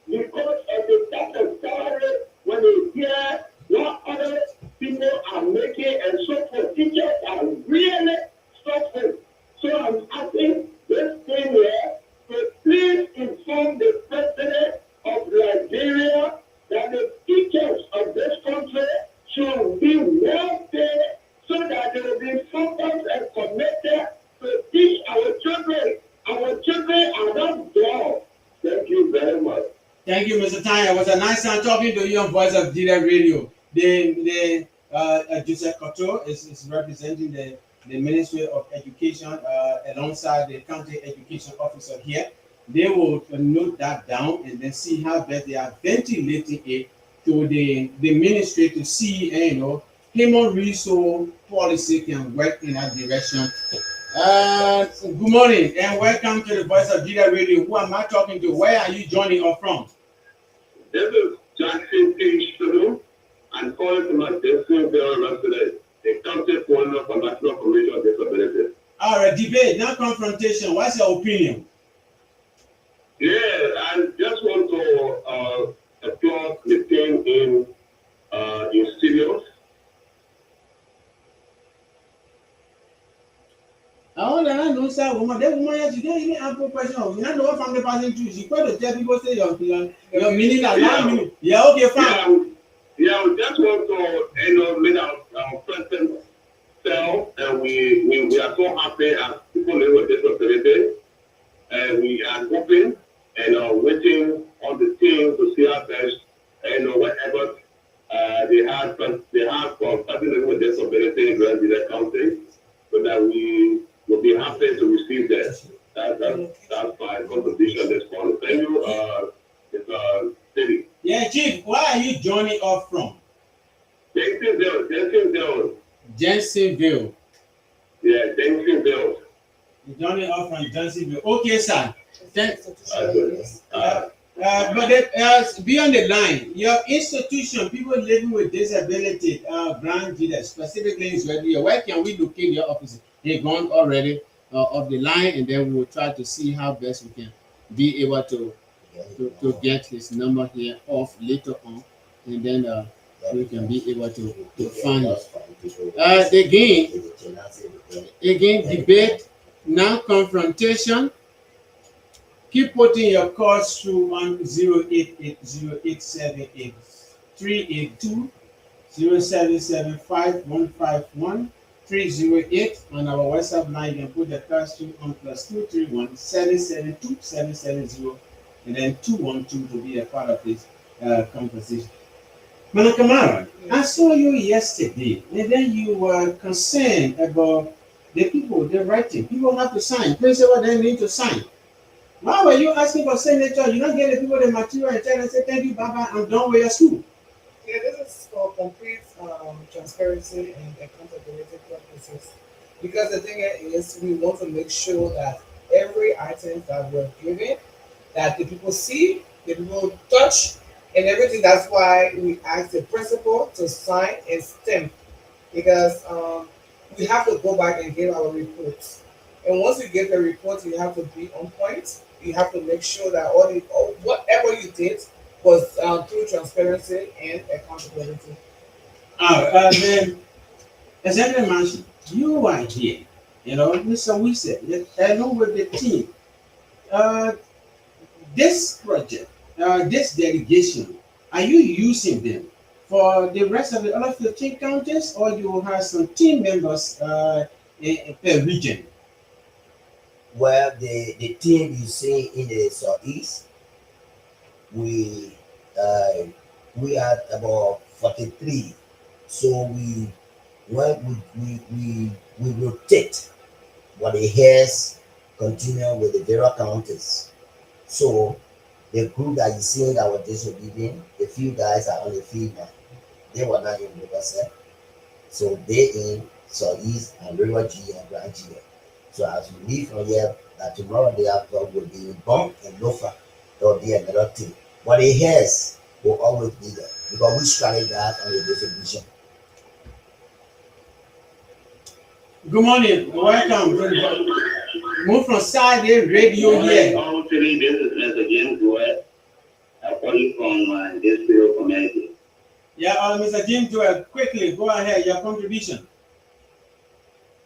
because of the type of salary when they hear what other people are making and so forth. Teachers are really suffering. So I'm asking this thing here to please inform the president of Liberia that the teachers of this country should be well paid so that they will be focused and committed to teach our children. Our children are not dull. Thank you very much. Thank you, Mr. Tanya. It was a nice time talking to you on Voice of Gedeh Radio. The Joseph Koto is representing the the Ministry of Education, alongside the county education officer here. They will note that down and then see how best they are ventilating it to the ministry to see, human resource policy can work in that direction. Good morning and welcome to the Voice of Gedeh Radio. Who am I talking to? Where are you joining us from? This is Jackson P. Studio and calling from a Jacksonville resident, the county corner for National Commission of Disability. All right, debate, not confrontation. What's your opinion? Yeah, I just want to applaud the team in studios. All I know, sir, woman, that woman here today, you have no question. You know what family passing through. She got to tell people say your meaning that Yeah. meaning. Yeah, okay, fine. Yeah, we just want to make our presence self, and we are so happy as people living with disability, and we are hoping and waiting on the team to see our best, and whatever they have for people living with disability in Grand County, so that we will be happy to receive that. That's my contribution this morning. Thank you, Mr. City. Yeah, Chief, where are you joining us from? Jensenville. Johnsonville. Yeah, Jensenville. You're joining us from Johnsonville. Okay, sir. Thank, Uh, but be on the line. Your institution, people living with disability, Grand Gedeh, specifically in Sweden, where can we locate your office? They've gone already off the line, and then we will try to see how best we can be able to get his number here off later on, and then we can be able to find it. Again, debate, now confrontation. Keep putting your calls through 10880878 308 on our WhatsApp line. You can put the calls through on +231 772 770 and then 212 to be a part of this conversation. Madam Kamara, I saw you yesterday, and then you were concerned about the people, the writing. People have to sign. Please say what they need to sign. Why were you asking for signature? You don't get the people the material and tell them, say, thank you, Baba, I'm done with your school. Yeah, this is for complete transparency and accountability purposes. Because the thing is, we want to make sure that every item that we're giving, that the people see, the people touch, and everything. That's why we ask the principal to sign and stamp, because we have to go back and give our reports. And once you give the report, you have to be on point. You have to make sure that whatever you did was through transparency and accountability. Then, Executive Mansion, you are here. Mr. Wise, along with the team. This project, this delegation, are you using them for the rest of the other 15 counties, or you have some team members per region? Well, the team you see in the southeast, we had about 43. So we rotate what the hairs continue with the various counties. So the group that you see that were disobedient, the few guys are on the field now. They were not in Riverside. So they in southeast and River G and Grand Gedeh. So as we leave from here, that tomorrow day after will be Bump and Lofa. There will be another team. But the hairs will always be there because we started that on the distribution. Good morning, welcome. Move from side radio here. Actually, this is Mr. James Joel, calling from this field community. Yeah, Mr. Jim Joel, quickly go ahead, your contribution.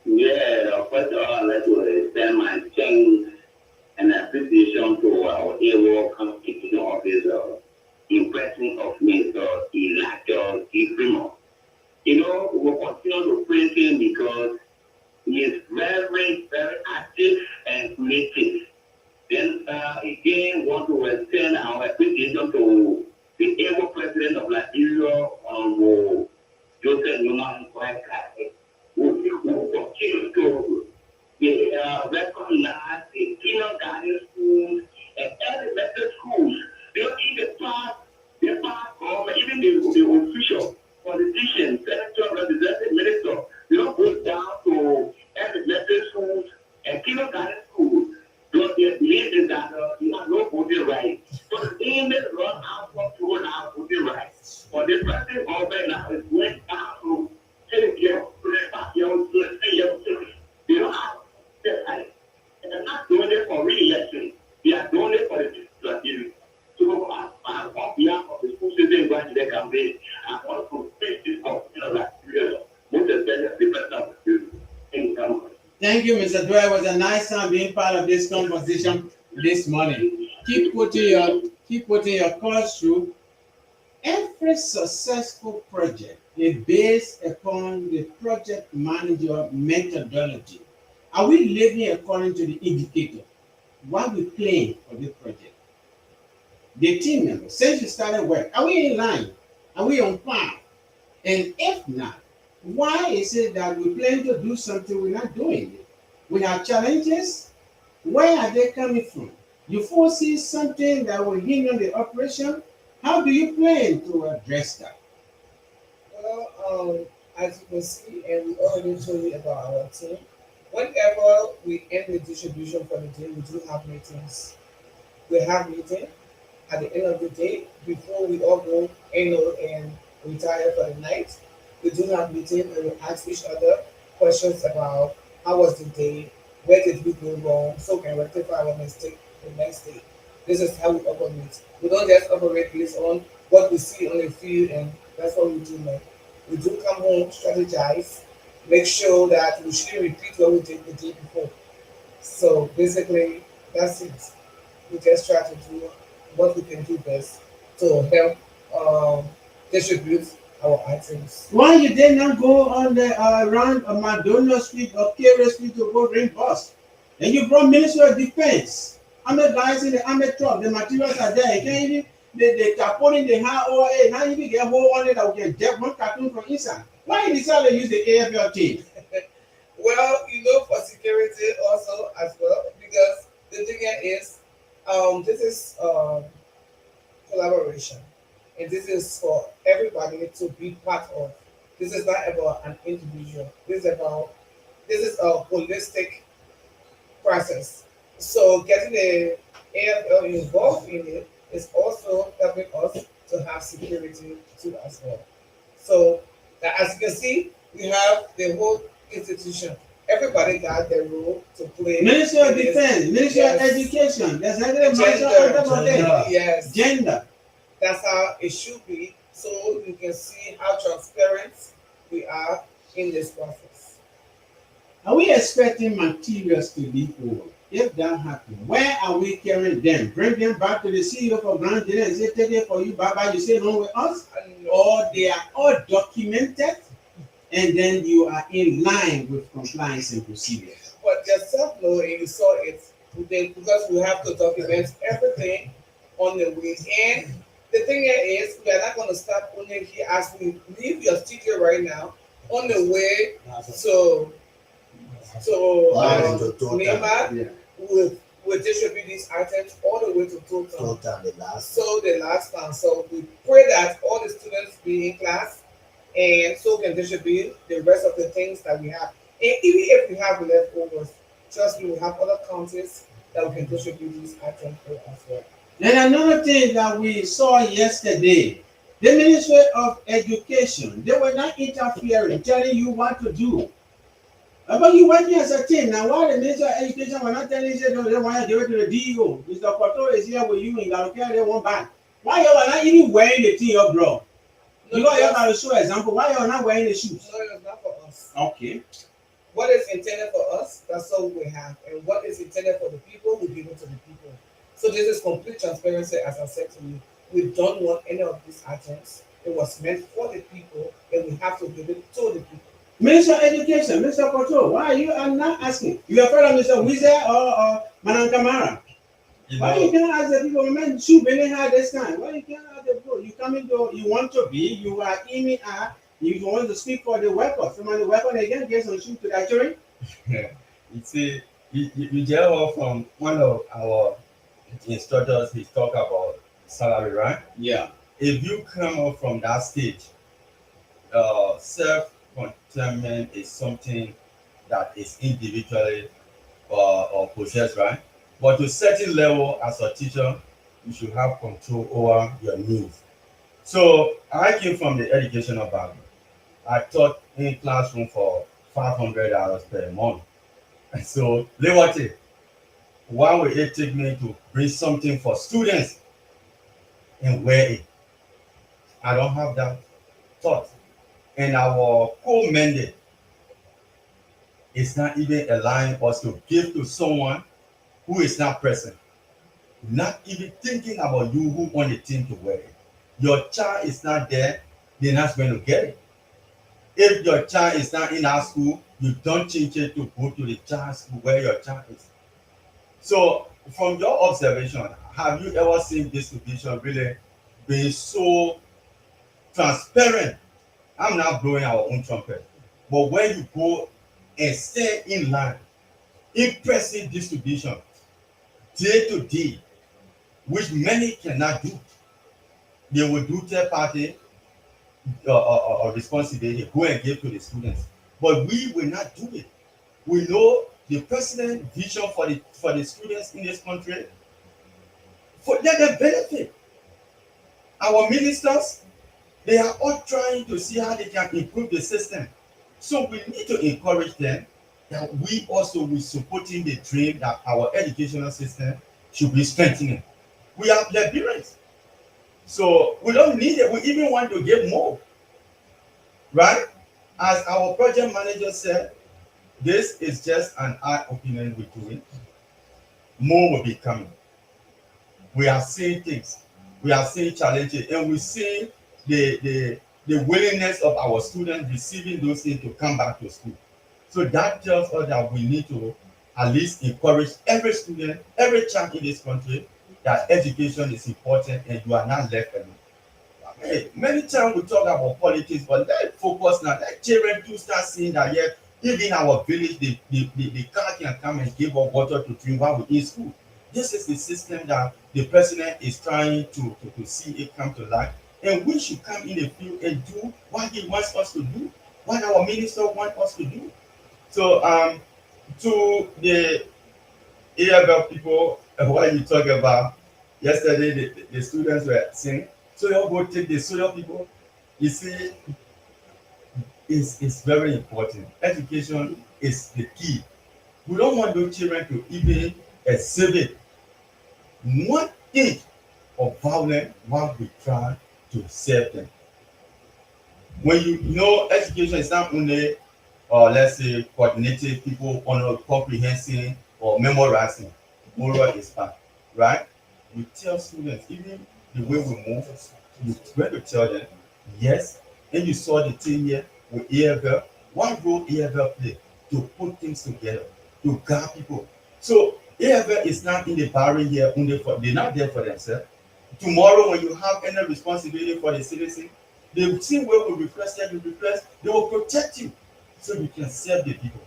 Yeah, first of all, I'd like to extend my thanks and appreciation to our able constitution officer in presence of Mr. Elijah Ifrimo. We'll continue to praise him because he is very, very active and creative. Then again, want to extend our appreciation to the able president of Liberia, Joseph Newman, who continue to official, politician, senator, representative, minister, you don't go down to elementary schools and kindergarten schools. Don't get believe in that you have no voting right. So the thing is run out from people now voting rights. But the present government now is going down to take care of young children. They don't have that right. And they're not doing it for re-election. They are doing it for the future. So on behalf of the school system going to the campaign, I want to face this up, most especially the president of the income. Thank you, Mr. Dwyer. It was a nice time being part of this conversation this morning. Keep putting your cause through. Every successful project is based upon the project manager methodology. Are we living according to the indicator? What we plan for this project? The team members, since you started work, are we in line? Are we on plan? And if not, why is it that we plan to do something we're not doing it? We have challenges. Where are they coming from? You foresee something that will hinder the operation. How do you plan to address that? Well, as you can see, and we already told you about our team, whenever we end the distribution for the day, we do have meetings. We have meetings at the end of the day before we all go and retire for the night. We do have meetings and we ask each other questions about how was the day, where did we go wrong, so we can rectify our mistake the next day. This is how we operate. We don't just operate based on what we see on the field, and that's what we do now. We do come home, strategize, make sure that we shouldn't repeat what we did the day before. So basically, that's it. We just try to do what we can do best to help distribute our items. Why you did not go on the around Madonna Street or Kere Street to go bring bus? And you brought Ministry of Defense. Army guys in the army truck, the materials are there. You can't even they tarpaulin the high OA. Now you get whole on it that we can get one cartoon from inside. Why you decide to use the AFL team? Well, for security also as well, because the thing here is, this is collaboration, and this is for everybody to be part of. This is not about an individual. This is a holistic process. So getting the AFL involved in it is also helping us to have security too as well. So as you can see, we have the whole institution. Everybody got their role to play. Ministry of Defense, Ministry of Education, there's another Gender. Yes. Gender. That's how it should be. So you can see how transparent we are in this process. Are we expecting materials to leak over? If that happens, where are we carrying them? Bring them back to the CEO for granted and say, take it for you, bye-bye, you say no with us? Or they are all documented and then you are in line with compliance and procedures. But yourself know, and you saw it today, because we have to document everything on the way. And the thing here is, we are not going to stop only here as we leave your studio right now on the way to Neymar. Yeah. We'll distribute these items all the way to Total. The last. So the last time. So we pray that all the students be in class and so can distribute the rest of the things that we have. And even if we have leftovers, trust me, we have other counties that we can distribute these items for as well. And another thing that we saw yesterday, the Ministry of Education, they were not interfering, telling you what to do. But you working as a team. Now, why the Minister of Education were not telling you they want to give it to the DEO? Mr. Porto is here with you in Galukia, they want back. Why you are not even wearing the thing up, bro? You got to show example. Why you are not wearing the shoes? No, it's not for us. Okay. What is intended for us, that's all we have. And what is intended for the people, we give it to the people. So this is complete transparency, as I said to you. We don't want any of these items. It was meant for the people, and we have to give it to the people. Minister of Education, Mr. Porto, why you are not asking? You are afraid of Mr. Wizard or Madam Kamara? Why you can't ask the people, man, shoot Benny this time? Why you can't ask the people? You come into, you want to be, you are aiming at, you want to speak for the workers. Somebody work again, get some shoot to that jury. You see, you hear from one of our instructors, he talk about salary, right? Yeah. if you come up from that stage, self-contentment is something that is individually or possessed, right? But to certain level, as a teacher, you should have control over your needs. So I came from the educational background. I taught in classroom for $500 per month. And so, Liberty, why would it take me to bring something for students and wear it? I don't have that thought. And our core mandate is not even allowing us to give to someone who is not present, not even thinking about you who want the team to wear it. Your child is not there, they're not going to get it. If your child is not in our school, you don't change it to go to the child's school where your child is. So, from your observation, have you ever seen distribution really being so transparent? I'm not blowing our own trumpet, but when you go and stand in line, impressive distribution, day to day, which many cannot do, they will do third party responsibility, go and give to the students. But we will not do it. We know the president vision for the students in this country, for their benefit. Our ministers, they are all trying to see how they can improve the system. So we need to encourage them that we also will supporting the dream that our educational system should be strengthening. We are Liberians. So we don't need it. We even want to give more. Right? As our project manager said, this is just an eye opening we're doing. More will be coming. We are seeing things, we are seeing challenges, and we see the willingness of our students receiving those things to come back to school. So that tells us that we need to at least encourage every student, every child in this country that education is important and you are not left alone. Hey, many times we talk about politics, but let's focus now. Let children to start seeing that yeah, even our village, the car can come and give us water to drink while we in school. This is the system that the president is trying to see it come to life. And we should come in the field and do what he wants us to do, what our minister wants us to do. So to the AFL people, what you talk about yesterday, the students were saying, so you go take the solar people. You see, it's very important. Education is the key. We don't want those children to even exhibit one inch of violence while we try to save them. When you know education is not only let's say coordinated people on a comprehension or memorizing, moral is part, right? We tell students, even the way we move, you try to tell them, yes, and you saw the thing here with AFL. What role AFL play to put things together, to guide people? So AFL is not in the barrier here only for, they're not there for themselves. Tomorrow, when you have any responsibility for the citizen, the same way we requested, you request, they will protect you so you can serve the people.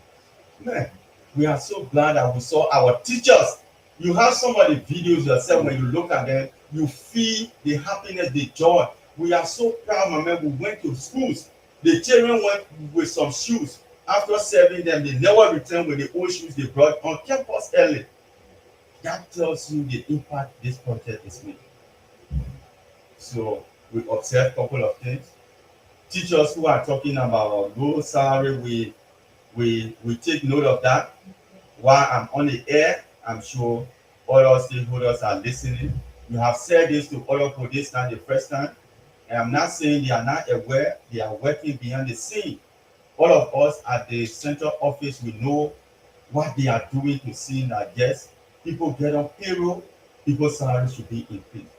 Man, we are so glad that we saw our teachers. You have some of the videos yourself, when you look at them, you feel the happiness, the joy. We are so proud, my man. We went to schools. The children went with some shoes. After serving them, they never returned with the old shoes they brought on campus early. That tells you the impact this project is making. So we observe a couple of things. Teachers who are talking about low salary, we take note of that. While I'm on the air, I'm sure other stakeholders are listening. You have said this to other people, this not the first time. And I'm not saying they are not aware, they are working behind the scene. All of us at the central office, we know what they are doing to see that yes, people get on payroll, people's salary should be increased.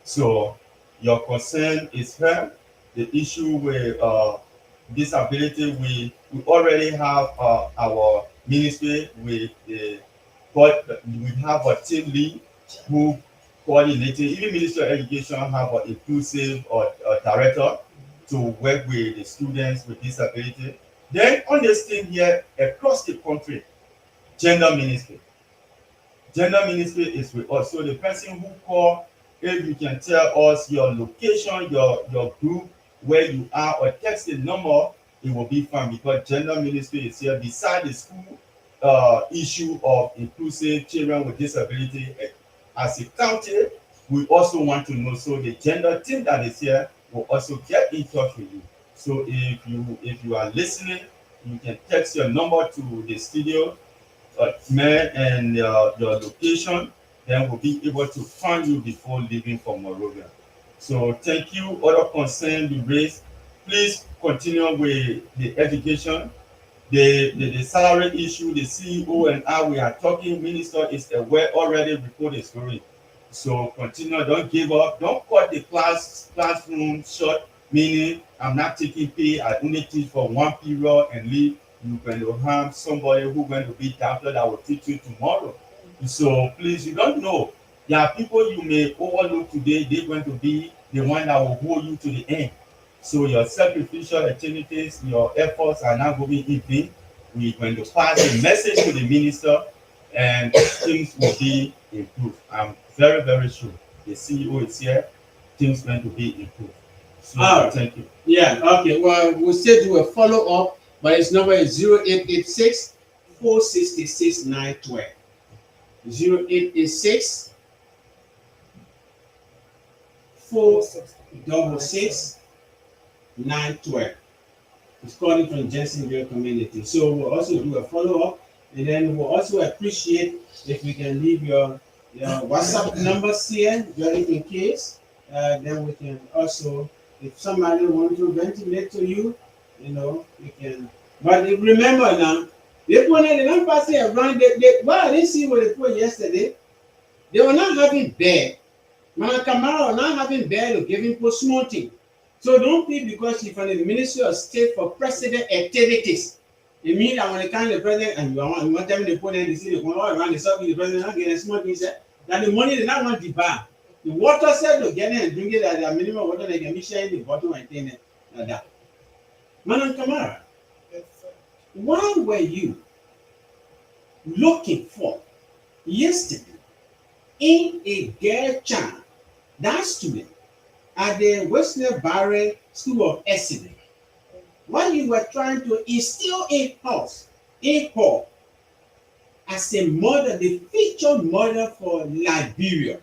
So your concern is heard. The issue with disability, we already have our ministry with the, but we have a team lead who coordinating, even Ministry of Education have an inclusive or director to work with the students with disability. Then on this thing here across the country, gender ministry. Gender ministry is with us. So the person who call If you can tell us your location, your group, where you are, or text the number, it will be fine because gender ministry is here beside the school issue of inclusive children with disability as a county. We also want to know, so the gender team that is here will also get in touch with you. So if you are listening, you can text your number to the studio, man, and your location, then we'll be able to find you before leaving for Monrovia. So thank you. Other concern you raised, please continue with the education. The salary issue, the CEO and I, we are talking, minister is aware already, report is going. So continue, don't give up, don't cut the classroom short, meaning I'm not taking pay, I only teach for one period and leave. You're going to have somebody who's going to be doctor that will teach you tomorrow. So please, you don't know. There are people you may overlook today, they're going to be the one that will hold you to the end. So your sacrificial activities, your efforts are not going in vain. We're going to pass the message to the minister and things will be improved. I'm very, very sure. The CEO is here, things going to be improved. So thank you. Yeah, okay. Well, we'll still do a follow up, but its number is 0886 466 912. 0886 466 912. It's calling from Jensenville community. So we'll also do a follow up, and then we'll also appreciate if we can leave your WhatsApp numbers here, just in case. Then we can also, if somebody wants to ventilate to you, you can. But remember now, they put the number say around. Well, I didn't see what they put yesterday. They were not having bed. Man, Kamara were not having bed or giving for smoking. So don't think because she's from the Ministry of State for President activities. It means that when they come to the president and you want them to put in the city, all around the circle, the president not getting small things, that the money they not want to buy. The water said to get it and drink it at the minimum water they can be sharing the bottle and thing like that. Madam Kamara, why were you looking for yesterday in a girl child, that student, at the Western Barre School of Excellence, when you were trying to instill in her as a model, the featured model for Liberia?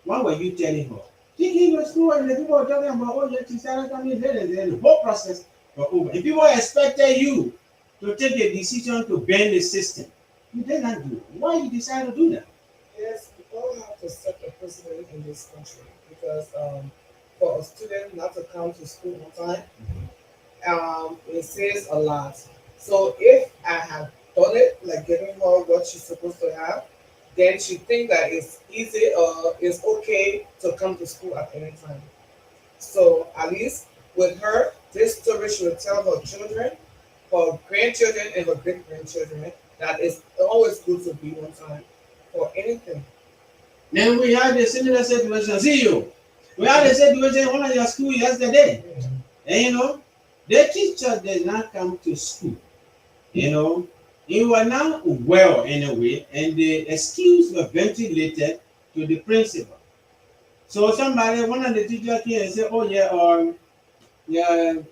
What were you telling her? She came to school and the people were talking about, oh, yeah, she started coming here, and then the whole process was over. And people expected you to take a decision to bend the system. You did not do it. Why you decide to do that? Yes, we all have to set a precedent in this country because for a student not to come to school on time, it says a lot. So if I have done it, like giving her what she's supposed to have, then she think that it's easy or it's okay to come to school at any time. So at least with her, this story she will tell her children, her grandchildren, and her great grandchildren that it's always good to be on time for anything. Then we had a similar situation. See you. We had a situation in one of your school yesterday. And the teacher did not come to school. You were not well anyway, and the excuse was ventilated to the principal. So one of the teachers came and said, oh yeah,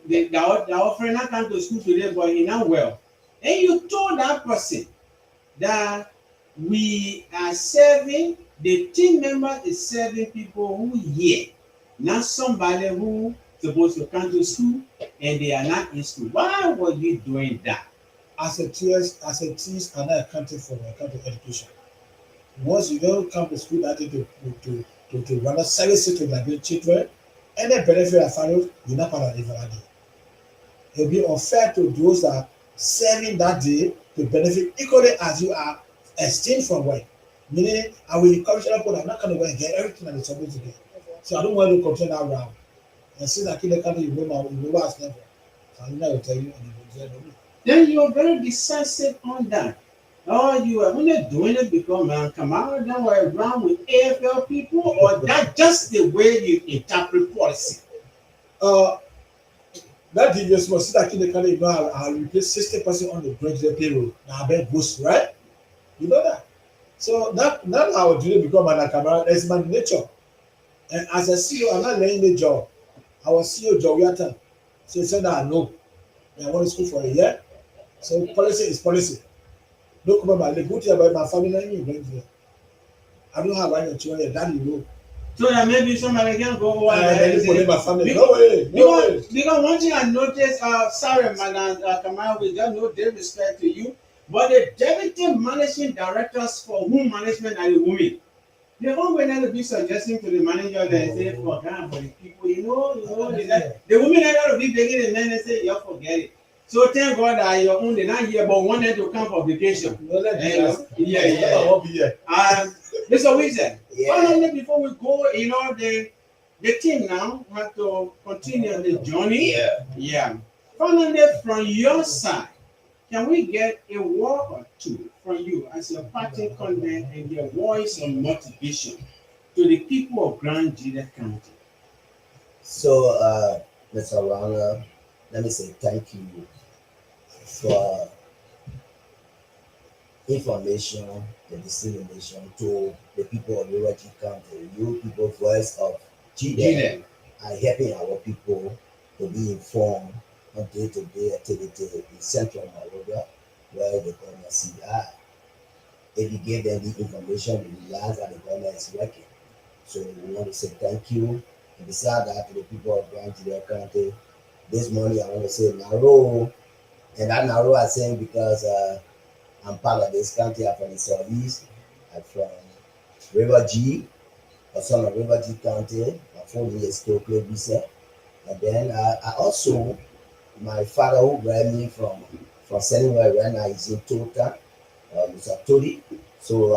the friend not come to school today, but he not well. And you told that person that we are serving, the team member is serving people who here, not somebody who supposed to come to school and they are not in school. Why were you doing that? As a TS are not accounting for when it comes to education. Once you don't come to school that day to run a service to the children, any benefit of family, you're not part of the day. It will be unfair to those that are serving that day to benefit equally as you are esteemed from work. Meaning, I will encourage people that I'm not going to go and get everything that they're supposed to get. So I don't want to continue that round. And since I keep the country, you know ask never. So I will tell you and you will me. Then you are very decisive on that. Oh, you are only doing it because man, Kamara don't were around with AFL people, or that just the way you interpret policy? That devious was since I keep the country, I'll replace 60% on the graduate payroll. Now I bet boost, right? You know that. So that how do you become an Kamara? That's my nature. And as a CEO, I'm not laying the job. Our CEO, Joe Yatan, so he said that no. And I went to school for a year. So policy is policy. Don't come about the good thing about my family and you. I don't have any children, daddy know. So that maybe somebody can go over And there then and you say, my family. No way, no way. because one thing I noticed, sorry, Madam Kamal, we got no disrespect to you, but the deputy managing directors for whom management are the women. They always need to be suggesting to the manager that say, for God, for the people, the women are going to be begging the men and say, you forget it. So thank God that your own, they're not here, but wanted to come for vacation. Yeah. Mr. Wilson, finally, before we go, the team now have to continue the journey. Yeah. Finally, from your side, can we get a word or two from you as your parting content and your voice of motivation to the people of Grand Gedeh County? So, Mr. Rana, let me say thank you for information and dissemination to the people of Yoruba County, you people, Voice of Gedeh, are helping our people to be informed on day-to-day activity in central Nigeria, where the government CI. If you give them the information, they realize that the government is working. So we want to say thank you. And besides that, to the people of Grand Gedeh County, this morning I want to say Naro. And that Naro I'm saying because I'm part of this county. I'm from the southeast. I'm from River G, a son of River G County. My 40 years still play visa. And then I also, my father who brought me from Senegal right now is in Tota, Mr. Tori. So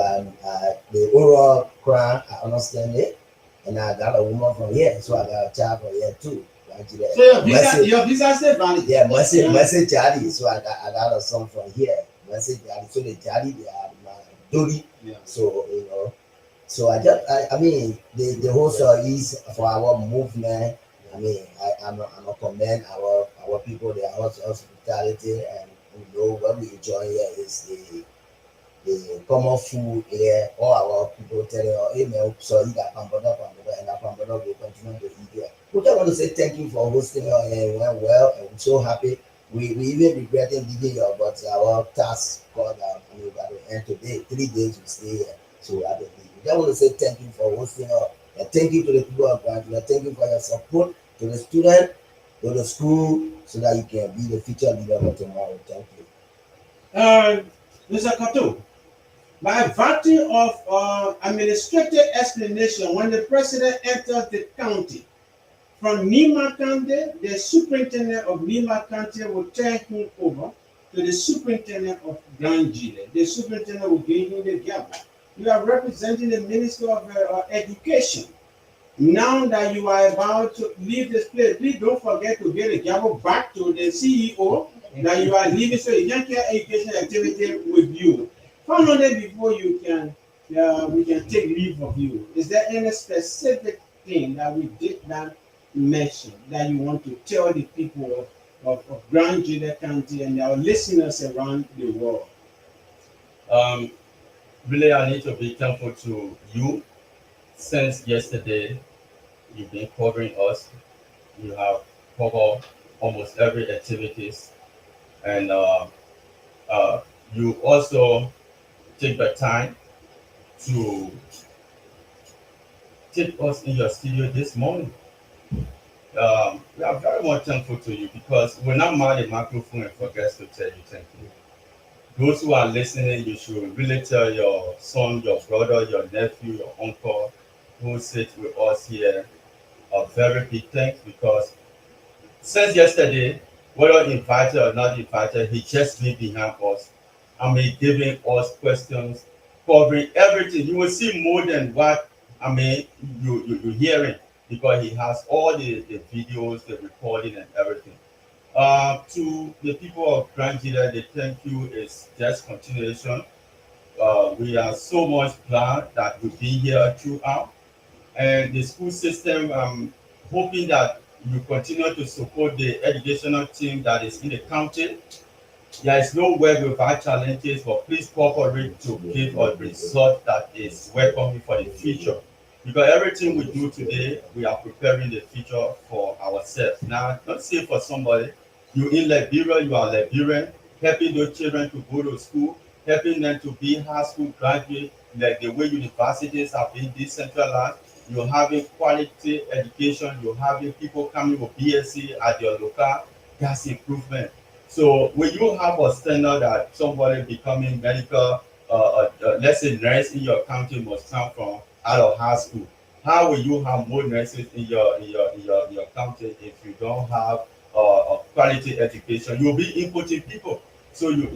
the oral crown, I understand it. And I got a woman from here, so I got a child from here too. So your visa still valid? Yeah, Mercy Charlie. So I got a son from here. Mercy Charlie. So the Charlie, they are my Dori. Yeah. So so I mean the whole is for our movement. I mean I'm a commend our people, their hospitality, and what we enjoy here is the common food here. All our people tell you, hey man, so you got pampered, and that pampered will continue to eat here. We just want to say thank you for hosting us and went well, and we're so happy. We even regretting giving you, but our task got we got to end today. 3 days we stay here, so we have to leave. We just want to say thank you for hosting us, and thank you to the people of Grand. Thank you for your support to the student, to the school, so that you can be the future leader of tomorrow. Thank you. Mr. Kato, by virtue of administrative explanation, when the president enters the county, from Nima County, the superintendent of Nima County will turn him over to the superintendent of Grand Gedeh. The superintendent will give him the gavel. You are representing the Minister of Education. Now that you are about to leave this place, please don't forget to get the gavel back to the CEO that you are leaving, so you can care education activity with you. Finally, before you can, we can take leave of you. Is there any specific thing that we did not mention that you want to tell the people of Grand Gedeh County and our listeners around the world? Really, I need to be thankful to you. Since yesterday, you've been covering us. You have covered almost every activities, and you also take the time to take us in your studio this morning. We are very much thankful to you because we're not mad the microphone and forget to tell you thank you. Those who are listening, you should really tell your son, your brother, your nephew, your uncle who sits with us here a very big thanks, because since yesterday, whether invited or not invited, he just been behind us. I mean, giving us questions, covering everything. You will see more than what you're hearing, because he has all the videos, the recording, and everything. To the people of Grand Gedeh, the thank you is just continuation. We are so much glad that we've been here throughout. And the school system, hoping that you continue to support the educational team that is in the county. There is no way without challenges, but please cooperate to give a result that is welcoming for the future. Because everything we do today, we are preparing the future for ourselves. Now, not say for somebody, you in Liberia, you are Liberian, helping those children to go to school, helping them to be high school graduate, like the way universities have been decentralized. You're having quality education, you're having people coming with BSc at your local, that's improvement. So when you have a standard that somebody becoming medical, let's say nurse in your county must come from out of high school. How will you have more nurses in your county if you don't have a quality education? You'll be inputting people. So you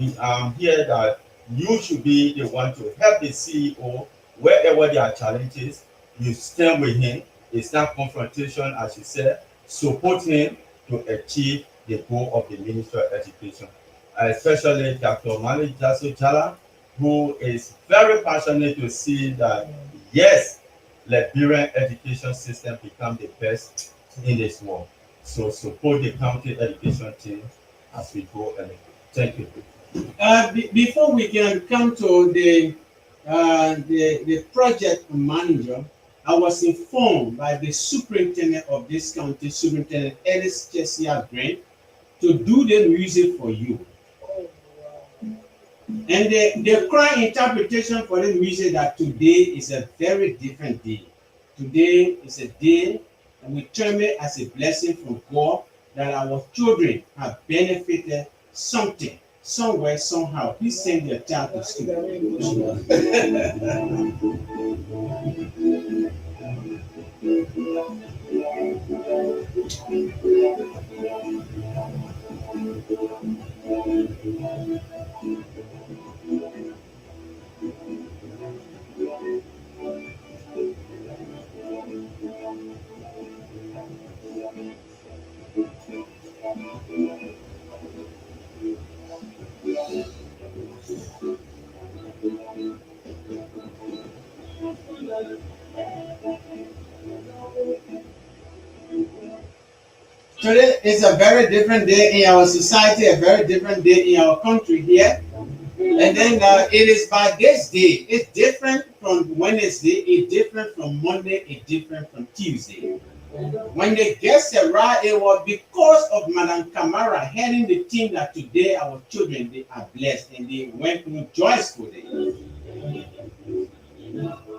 hear that you should be the one to help the CEO wherever there are challenges. You stand with him. It's not confrontation, as you said. Support him to achieve the goal of the Ministry of Education. Especially Dr. Malik Jasso Jala, who is very passionate to see that yes, Liberian education system become the best in this world. So support the county education team as we go and thank you. Before we can come to the project manager, I was informed by the superintendent of this county, Superintendent Ellis Chesia Grant, to do the music for you. Oh, wow. And the cry interpretation for the music that today is a very different day. Today is a day and we term it as a blessing from God that our children have benefited something, somewhere, somehow. Please send your child to school. Today is a very different day in our society, a very different day in our country here. And then it is by this day, it's different from Wednesday, it's different from Monday, it's different from Tuesday. When the guests arrived, it was because of Madam Kamara heading the team that today our children they are blessed and they went through joyfully.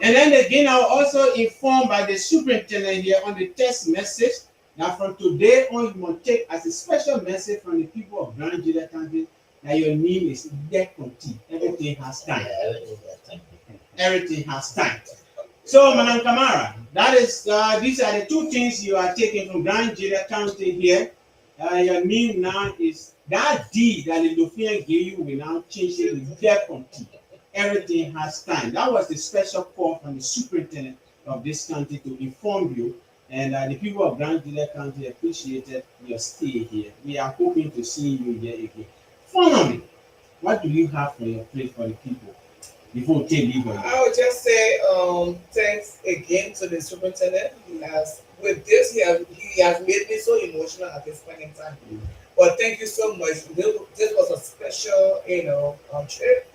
And then again, I was also informed by the superintendent here on the text message that from today on, you must take as a special message from the people of Grand Judah County that your name is Dekonti. Everything has time. Everything has time. So, Madam Kamara, that is these are the two things you are taking from Grand Judah County here. Your name now is that D that the Lufian gave you will now change it to Dekonti. Everything has time. That was the special call from the superintendent of this county to inform you. And the people of Grand Judah County appreciated your stay here. We are hoping to see you here again. Finally, what do you have for your plate for the people before we take leave? I would just say thanks again to the superintendent. With this, he has made me so emotional at this point in time. But thank you so much. This was a special, trip,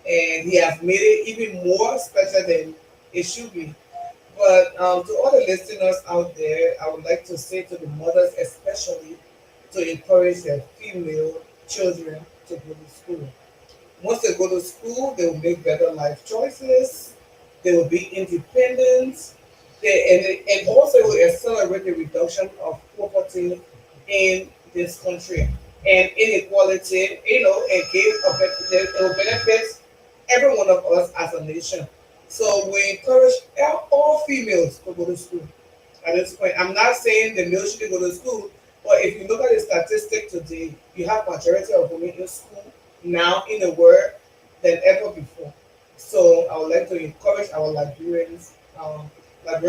and he has made it even more special than it should be. But to all the listeners out there, I would like to say to the mothers especially to encourage their female children to go to school. Once they go to school, they will make better life choices. They will be independent. And also it will accelerate the reduction of poverty in this country and inequality, and it will benefit every one of us as a nation. So we encourage all females to go to school at this point. I'm not saying the males shouldn't go to school, but if you look at the statistic today, you have majority of women in school now in the world than ever before. So I would like to encourage our Liberian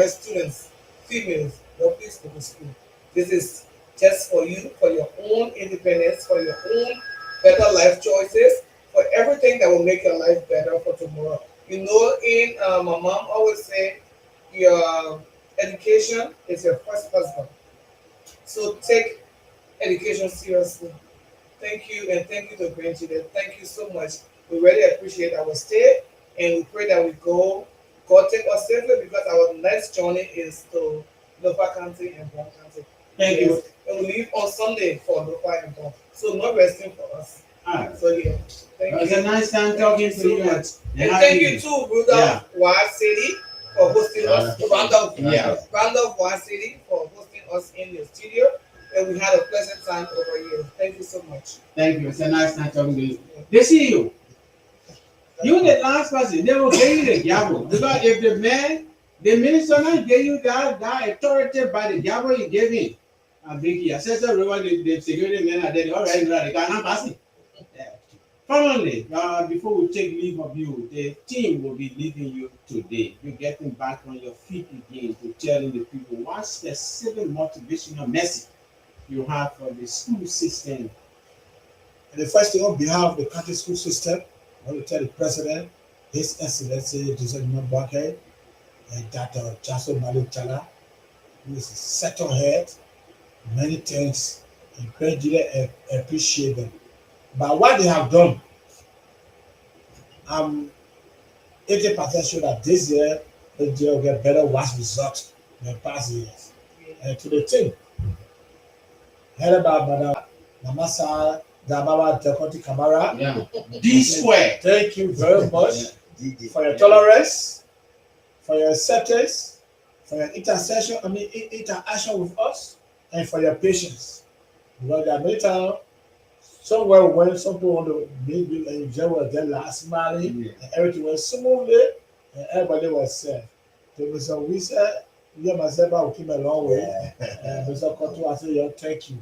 students, females, please go to school. This is just for you, for your own independence, for your own better life choices, for everything that will make your life better for tomorrow. My mom always say, your education is your first husband. So take education seriously. Thank you, and thank you to grandchildren. Thank you so much. We really appreciate our stay, and we pray that we go God take us safely because our next journey is to Lopa County and Brown County. Thank you. And we leave on Sunday for Lopa and Brown. So no resting for us. All right. So yeah, thank It's you. a nice time talking to so you. much. And having thank you too, Rudolph Wild City, for hosting us. Randolph, Yeah. Randolph Wild City for hosting us in your studio. And we had a pleasant time over here. Thank you so much. Thank you. It's a nice time talking to you. They see you. You the last person. They will give you the gavel. Because if the minister not gave you that authority by the gavel you gave him, I think he assessed everyone, the security men are there. All right, they can't pass it. Finally, before we take leave of you, the team will be leaving you today. You're getting back on your feet again to telling the people what specific motivational message you have for the school system. And the first thing on behalf of the country school system, I want to tell the president, His Excellency Joseph Nwabake, and Dr. Jaso Malik Chala, who is a sector head, many thanks and greatly appreciate them. But what they have done, I'm 80% sure that this year they will get better worse results than past years. And to the team, headed by Madam Namasa Dabawa Dekoti Kamara. Yeah. D square. Thank you very much DD. for your tolerance, for your acceptance, for your interaction with us, and for your patience. Because there are many times, somewhere when some people want to meet you and you were there last Mali, and everything was smoothly, and everybody was safe. So Mr. We said, you myself, I will keep a long way. And Mr. Kotu, I say, thank you.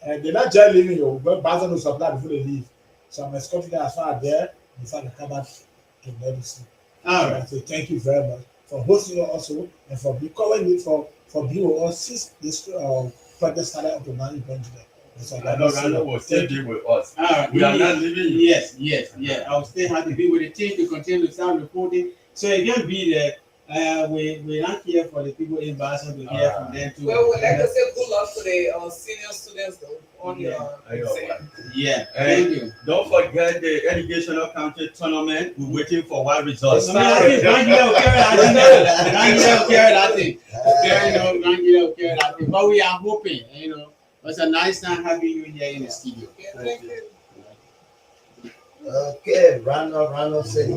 And they're not just leaving you, but Basil will supply before they leave. So I'm escorting them as far as there before they come back to medicine. All So right. I say thank you very much for hosting us also and for being with us since this project started up to now in Benjamin. So I know Randall will still be with us. All right. We are not leaving you. Yes. I will still have to be with the team to continue to start reporting. So again, be there. We're not here for the people in Boston to hear from them too. Well, we'd like to say good luck to the senior students though, on your exam. Yeah. And Thank you. don't forget the educational county tournament. We're waiting for what results. I mean, I think Rangila will carry that thing. Rangila will carry that thing. But we are hoping, it's a nice time having you here in the studio. Yeah, thank you. Okay, Randolph City.